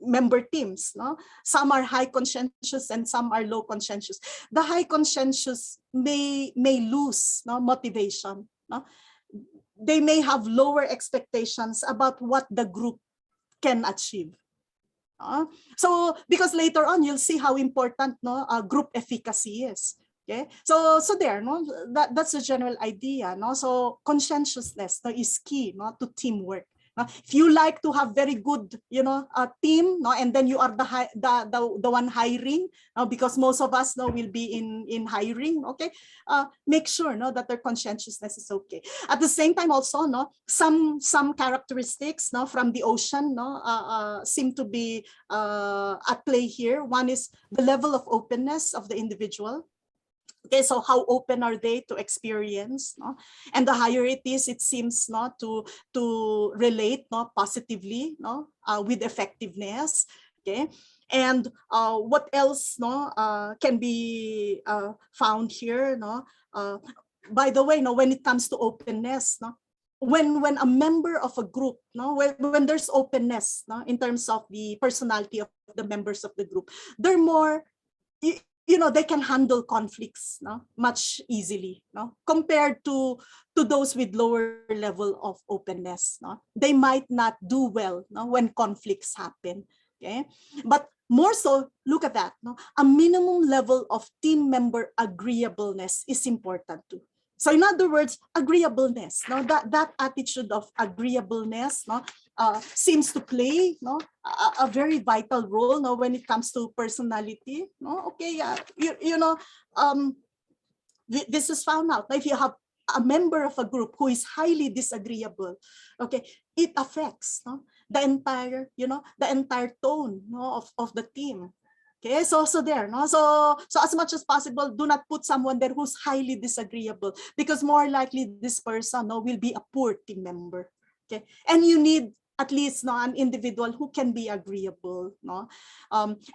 member teams. No? Some are high conscientious and some are low conscientious. The high conscientious may lose, no, motivation. No? They may have lower expectations about what the group can achieve. So because later on you'll see how important, no, group efficacy is. Okay, so there, no, that's the general idea, no. So conscientiousness, no, is key, no, to teamwork. If you like to have very good, you know, team, no, and then you are the one hiring, because most of us, no, will be in hiring. Okay, make sure, no, that their conscientiousness is okay. At the same time, also, no, some characteristics, no, from the ocean, no, seem to be at play here. One is the level of openness of the individual. Okay, so how open are they to experience, no? And the higher it is, it seems, no, to relate, no, positively, no, with effectiveness. Okay, and what else, no, can be found here, no? By the way, no, when it comes to openness, no, when a member of a group, no, when there's openness, no, in terms of the personality of the members of the group, they're more, you know, they can handle conflicts, no, much easily, no, compared to those with lower level of openness. No, they might not do well, no, when conflicts happen. Okay, but more so, look at that, no, a minimum level of team member agreeableness is important too. So in other words, agreeableness, no, that attitude of agreeableness, no, seems to play, no, a very vital role, no, when it comes to personality. No, okay, you know, this is found out. If you have a member of a group who is highly disagreeable, okay, it affects, no, the entire, you know, the entire tone, no, of the team. Okay, so there, no, so as much as possible, do not put someone there who's highly disagreeable, because more likely this person, no, will be a poor team member. Okay, and you need at least, no, an individual who can be agreeable. No,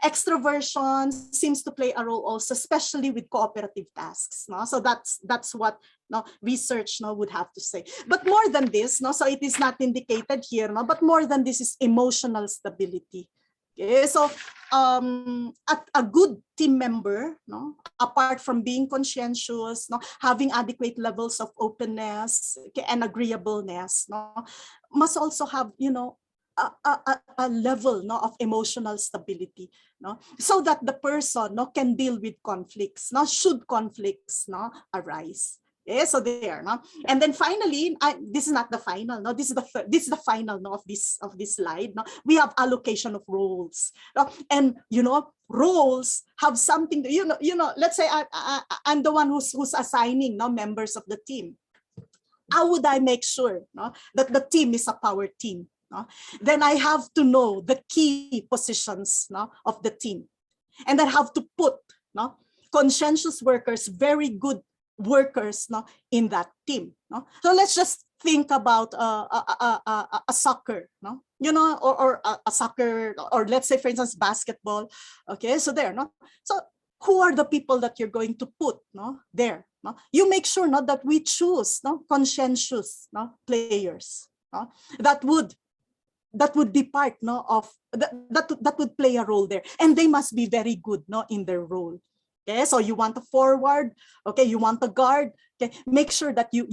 extroversion seems to play a role also, especially with cooperative tasks. No, so that's what, no, research, no, would have to say. But more than this, no, so it is not indicated here, no, but more than this is emotional stability. Okay, so a good team member, no, apart from being conscientious, no, having adequate levels of openness, okay, and agreeableness, no, must also have, you know, a level, no, of emotional stability, no, so that the person, no, can deal with conflicts, no, should conflicts, no, arise. Okay, so there, no, and then finally, this is not the final, no, this is the final, no, of this slide, no, we have allocation of roles, no? And you know, roles have something to, you know, let's say I'm the one who's assigning, no, members of the team. How would I make sure, no, that the team is a power team? No? Then I have to know the key positions, no, of the team, and I have to put, no, conscientious workers, very good workers, no, in that team. No? So let's just think about a soccer, no, you know, or a soccer, or let's say, for instance, basketball. Okay, so there, no. So who are the people that you're going to put, no, there? No? You make sure, no, that we choose, no, conscientious, no, players, no, that would be part, no, of that would play a role there, and they must be very good, no, in their role. Okay, so you want a forward, okay, you want a guard, okay, make sure that you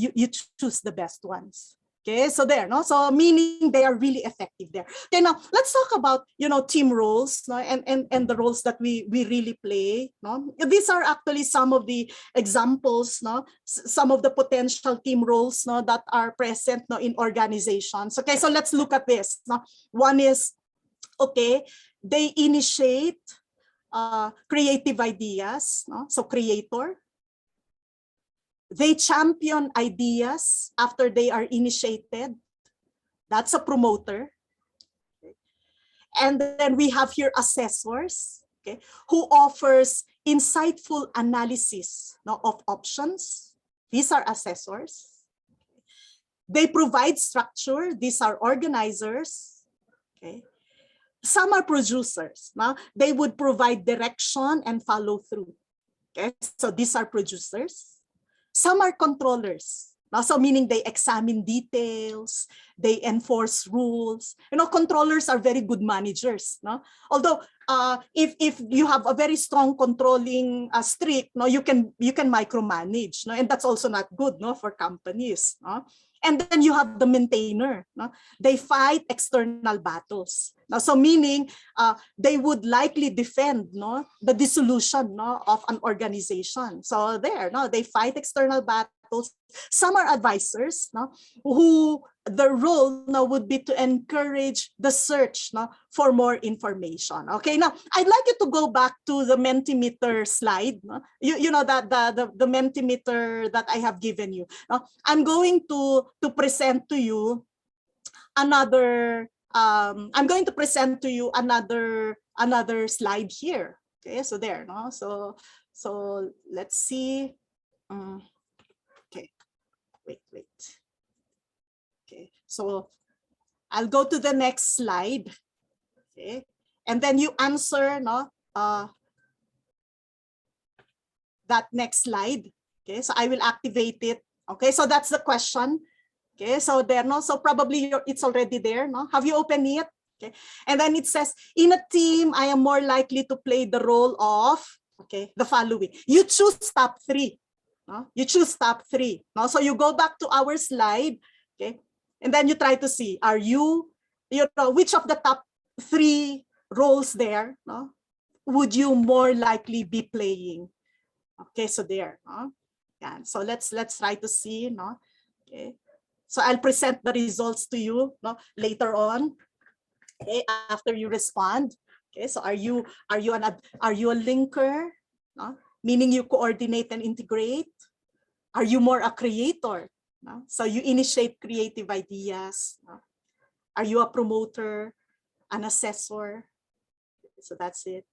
choose the best ones. Okay, so there, no, so meaning they are really effective there. Okay, now let's talk about, you know, team roles, no, and the roles that we really play. No, these are actually some of the examples, no, some of the potential team roles, no, that are present, no, in organizations. Okay, so let's look at this. No, one is, okay, they initiate creative ideas, no? So creator. They champion ideas after they are initiated. That's a promoter. Okay. And then we have here assessors, okay, who offers insightful analysis, no, of options. These are assessors. They provide structure. These are organizers. Okay. Some are producers. No? They would provide direction and follow through. Okay, so these are producers. Some are controllers. Now, so meaning they examine details, they enforce rules. Controllers are very good managers. No? Although if you have a very strong controlling streak, no, you can micromanage, no, and that's also not good, no, for companies. No? And then you have the maintainer. No? They fight external battles. No? So meaning they would likely defend, no, the dissolution, no, of an organization. So there, no, they fight external battles. Some are advisors, no, who the role now would be to encourage the search, no, for more information. Okay, now I'd like you to go back to the Mentimeter slide. No? You know that the Mentimeter that I have given you. No? I'm going to present to you another. I'm going to present to you another slide here. Okay, so there, no. So let's see. Okay, wait. Okay, so I'll go to the next slide. Okay, and then you answer, no, that next slide. Okay, so I will activate it. Okay, so that's the question. Okay, so there, no, so probably it's already there, no? Have you opened it? Okay, and then it says, in a team, I am more likely to play the role of, okay, the following. You choose top 3. No? You choose top 3. No? So you go back to our slide, okay, and then you try to see, are you know, which of the top 3 roles there, no, would you more likely be playing? Okay, so there. No? Yeah, so let's try to see, no? Okay. So I'll present the results to you, no, later on. Okay, after you respond. Okay, so are you a linker? No? Meaning you coordinate and integrate. Are you more a creator? No? So you initiate creative ideas. No? Are you a promoter, an assessor? So that's it.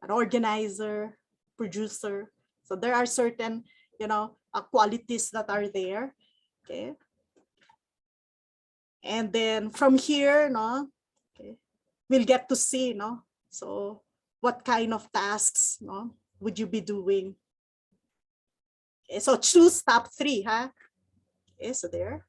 An organizer, producer. So there are certain, qualities that are there. Okay. And then from here, no, okay, we'll get to see, no, so what kind of tasks, no, would you be doing? Okay, so choose top 3, huh? Okay, so there.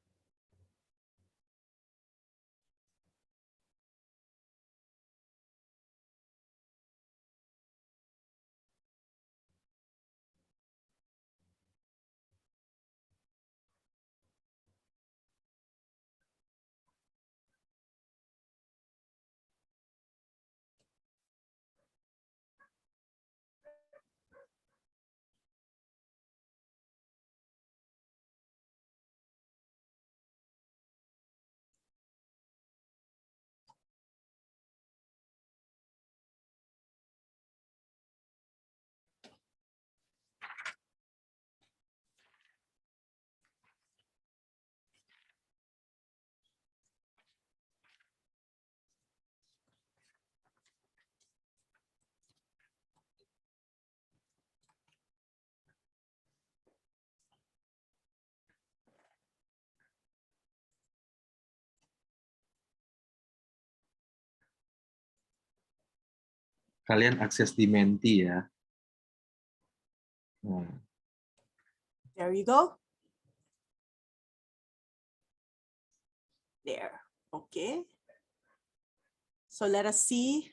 Kalian akses di Menti ya. Nah. There you go. There. Okay. So let us see.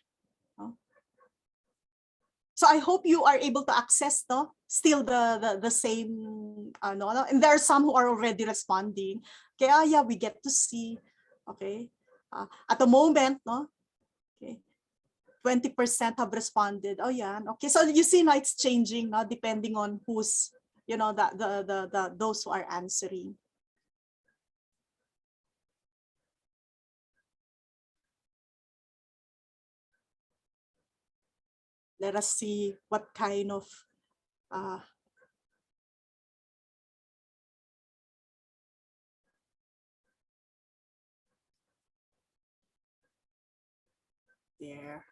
So I hope you are able to access, no, still the same, no, and there are some who are already responding. Okay, yeah, we get to see. Okay, at the moment, no, okay, 20% have responded. Oh yeah, okay, so you see now it's changing, no, depending on who's, those who are answering. Let us see what kind of there.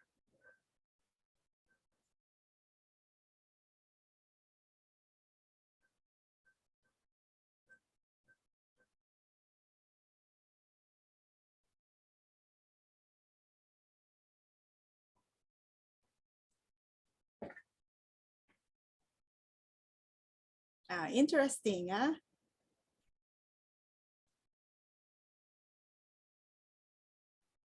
Interesting, huh?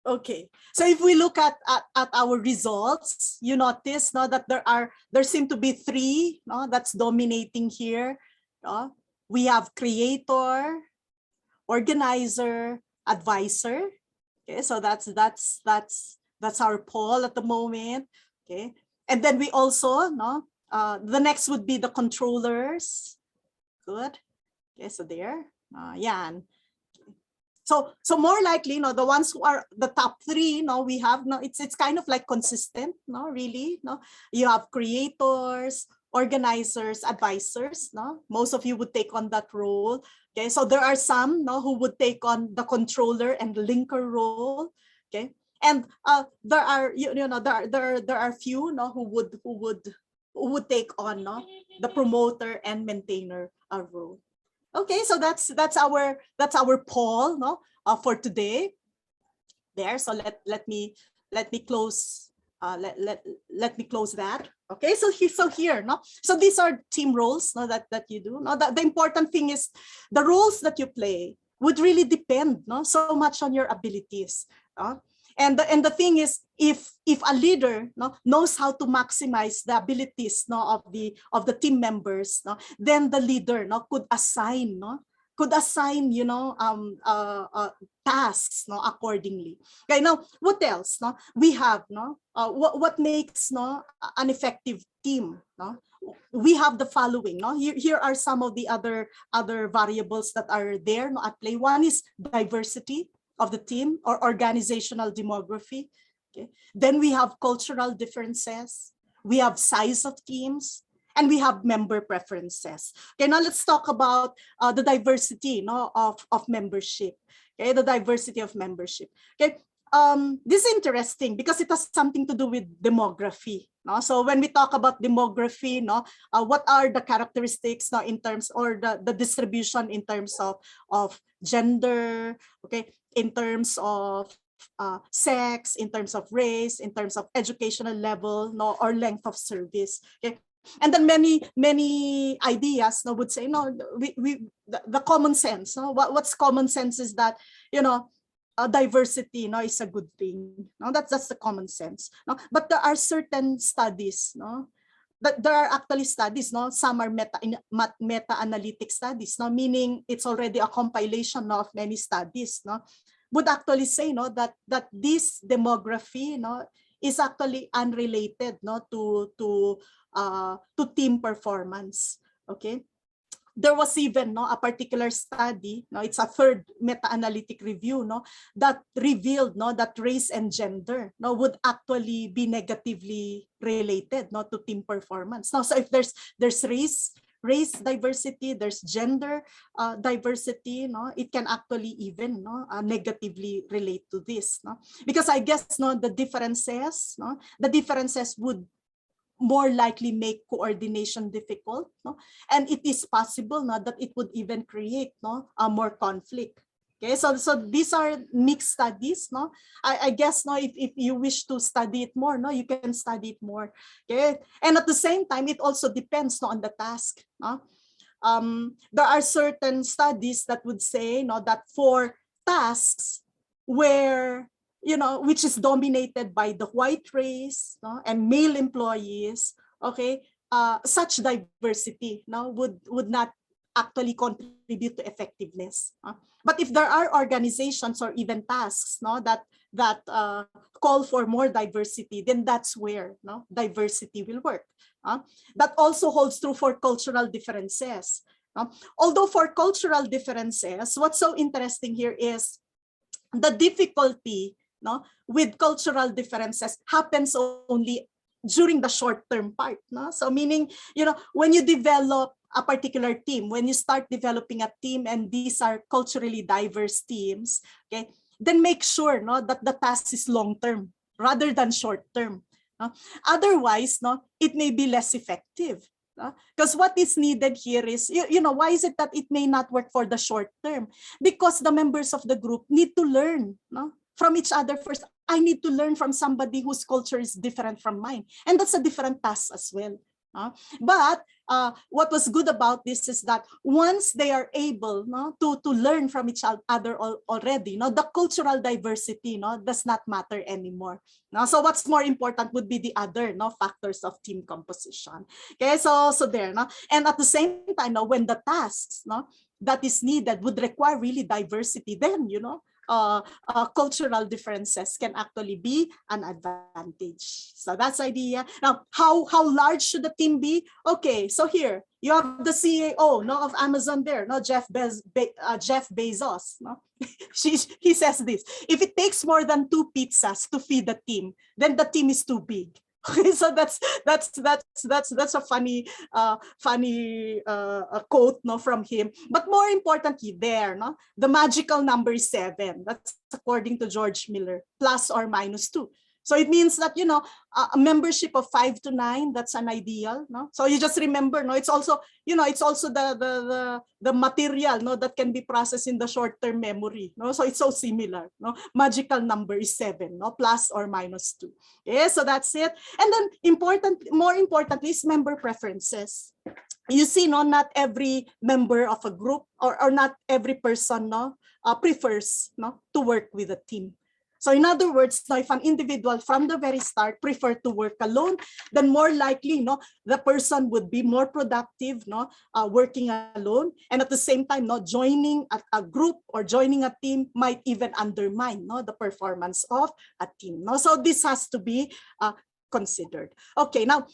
Okay, so if we look at our results, you notice no, that there seem to be three no, that's dominating here. No? We have creator, organizer, advisor. Okay, so that's our poll at the moment. Okay, and then we also no, the next would be the controllers. Good. Okay, so there, yan. So more likely, no, the ones who are the top three, no, we have no, it's kind of like consistent, no, really, no. You have creators, organizers, advisors, no. Most of you would take on that role. Okay, so there are some, no, who would take on the controller and linker role. Okay, and there are there are few, no, who would take on, no, the promoter and maintainer role. Okay, so that's our poll, no, for today. There, so let me close let me close that. Okay, so here, no, so these are team roles, no, that you do. No, the important thing is the roles that you play would really depend, no, so much on your abilities. And the thing is, if a leader no, knows how to maximize the abilities no, of the team members, no, then the leader no, could assign you know tasks no, accordingly. Okay, now what else? No, we have no what makes no an effective team. No, we have the following. No, here are some of the other variables that are there no, at play. One is diversity of the team or organizational demography. Okay. Then we have cultural differences. We have size of teams, and we have member preferences. Okay, now let's talk about the diversity no, of membership. Okay, the diversity of membership. Okay, this is interesting because it has something to do with demography. No? So when we talk about demography, no, what are the characteristics no, in terms or the distribution in terms of gender, okay, in terms of sex, in terms of race, in terms of educational level, no, or length of service. Okay. And then many ideas no, would say, no, the common sense. No? What's common sense is that, you know, diversity no, is a good thing. No? That's the common sense. No? But there are certain studies, no? There are actually studies, no? Some are meta-analytic studies, no? Meaning it's already a compilation no, of many studies, no? Would actually say no, that this demography no, is actually unrelated no, to team performance. Okay. There was even no, a particular study, no, it's a third meta-analytic review, no, that revealed no, that race and gender no, would actually be negatively related no, to team performance. No, so if there's race diversity, there's gender diversity, no, it can actually even no, negatively relate to this. No? Because I guess no, the differences would more likely make coordination difficult, no? And it is possible no, that it would even create no, more conflict. Okay, so these are mixed studies. No, I guess no, if you wish to study it more, no, you can study it more. Okay, and at the same time, it also depends no, on the task. No? There are certain studies that would say no, that for tasks where you know, which is dominated by the white race no, and male employees, okay, such diversity no, would not actually contribute to effectiveness. But if there are organizations or even tasks no, that call for more diversity, then that's where no, diversity will work. That also holds true for cultural differences. Although for cultural differences, what's so interesting here is the difficulty no, with cultural differences happens only during the short-term part. No? So meaning, you know, when you develop a particular team, when you start developing a team and these are culturally diverse teams, okay, then make sure no, that the task is long-term rather than short-term. No? Otherwise, no, it may be less effective. Because what is needed here is, you know, why is it that it may not work for the short term? Because the members of the group need to learn no, from each other first. I need to learn from somebody whose culture is different from mine. And that's a different task as well. But what was good about this is that once they are able, no, to learn from each other already, no, the cultural diversity, no, does not matter anymore. No? So what's more important would be the other, no, factors of team composition. Okay, so there, no, and at the same time, no, when the tasks, no, that is needed would require really diversity, then cultural differences can actually be an advantage. So that's the idea. Now, how large should the team be? Okay, so here you have the CEO, no, of Amazon there, no, Jeff Bezos, no. He says this: if it takes more than 2 pizzas to feed the team, then the team is too big. Okay, so that's a funny quote, no, from him. But more importantly, there, no, the magical number is 7. That's according to George Miller, plus or minus 2. So it means that, a membership of 5 to 9, that's an ideal, no? So you just remember, no, it's also, it's also the material, no, that can be processed in the short-term memory, no? So it's so similar, no? Magical number is 7, no, plus or minus 2. Okay, so that's it. And then more importantly is member preferences. You see, no, not every member of a group or not every person, no, prefers, no, to work with a team. So in other words, if an individual from the very start prefer to work alone, then more likely, the person would be more productive, working alone, and at the same time, joining a group or joining a team might even undermine, the performance of a team. So this has to be considered. Okay, now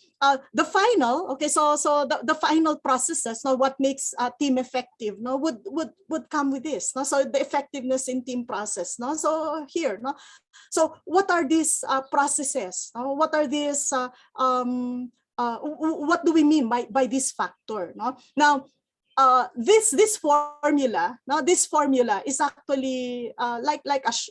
the final, the final processes, what makes a team effective, would come with this. So the effectiveness in team process. So here, so what are these processes? What are these? What do we mean by this factor? Now, this formula, this formula is actually like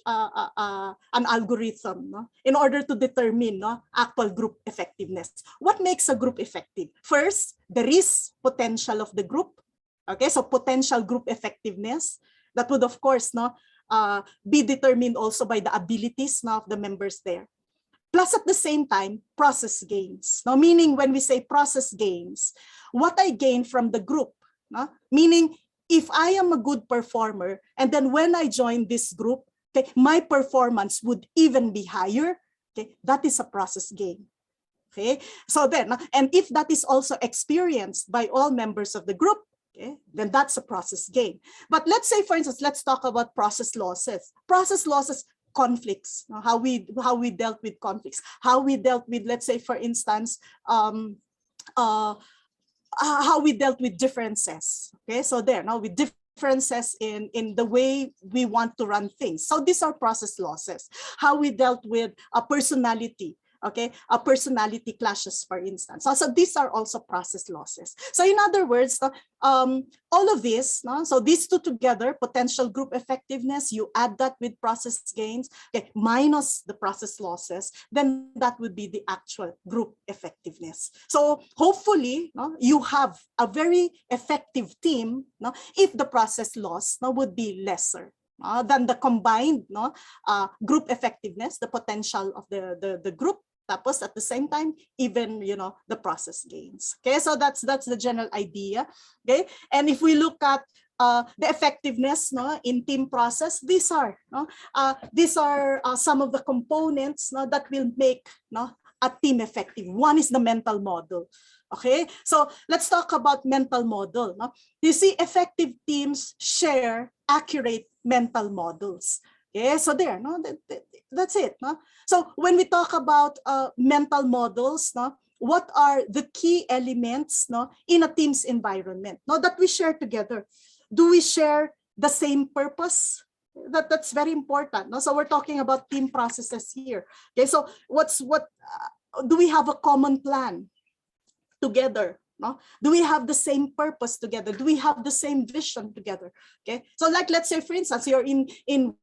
an algorithm, in order to determine actual group effectiveness. What makes a group effective? First, the risk potential of the group. Okay, so potential group effectiveness, that would of course be determined also by the abilities of the members there. Plus at the same time, process gains. Meaning when we say process gains, what I gain from the group. Meaning, if I am a good performer, and then when I join this group, okay, my performance would even be higher, okay, that is a process gain. Okay, so then, and if that is also experienced by all members of the group, okay, then that's a process gain. But let's say, for instance, let's talk about process losses. Process losses, conflicts, how we dealt with conflicts, how we dealt with, let's say, for instance, how we dealt with differences. Okay, so there, with differences in the way we want to run things. So these are process losses. How we dealt with a personality. Okay, a personality clashes, for instance. So these are also process losses. So in other words, all of this, so these two together, potential group effectiveness, you add that with process gains, okay, minus the process losses, then that would be the actual group effectiveness. So hopefully, you have a very effective team, if the process loss would be lesser. Than the combined group effectiveness, the potential of the group, tapos at the same time, even the process gains. Okay, so that's the general idea. Okay, and if we look at the effectiveness in team process, these are some of the components that will make a team effective. One is the mental model. Okay, so let's talk about mental model. You see, effective teams share accurate mental models. Okay, so there, that's it. So when we talk about mental models, what are the key elements in a team's environment that we share together? Do we share the same purpose? That's very important. So we're talking about team processes here. Okay, so do we have a common plan together? Do we have the same purpose together? Do we have the same vision together? Okay, so like, let's say, for instance, you're in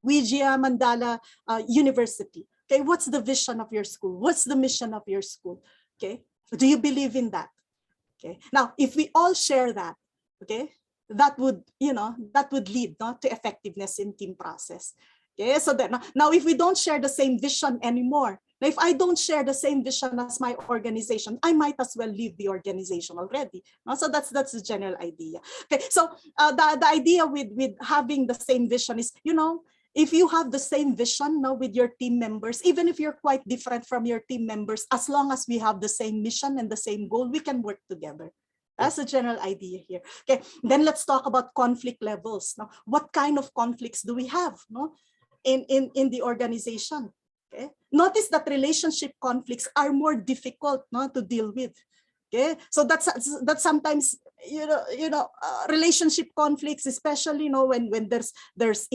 Wijaya Mandala University. Okay, what's the vision of your school? What's the mission of your school? Okay, do you believe in that? Okay, now if we all share that, okay, that would lead to effectiveness in team process. Okay, so that now if we don't share the same vision anymore, now if I don't share the same vision as my organization, I might as well leave the organization already. So that's the general idea. Okay, so the idea with having the same vision is, if you have the same vision now with your team members, even if you're quite different from your team members, as long as we have the same mission and the same goal, we can work together. That's the general idea here. Okay, then let's talk about conflict levels. Now, what kind of conflicts do we have? In the organization. Okay, notice that relationship conflicts are more difficult to deal with. Okay, so that's sometimes relationship conflicts, especially when there's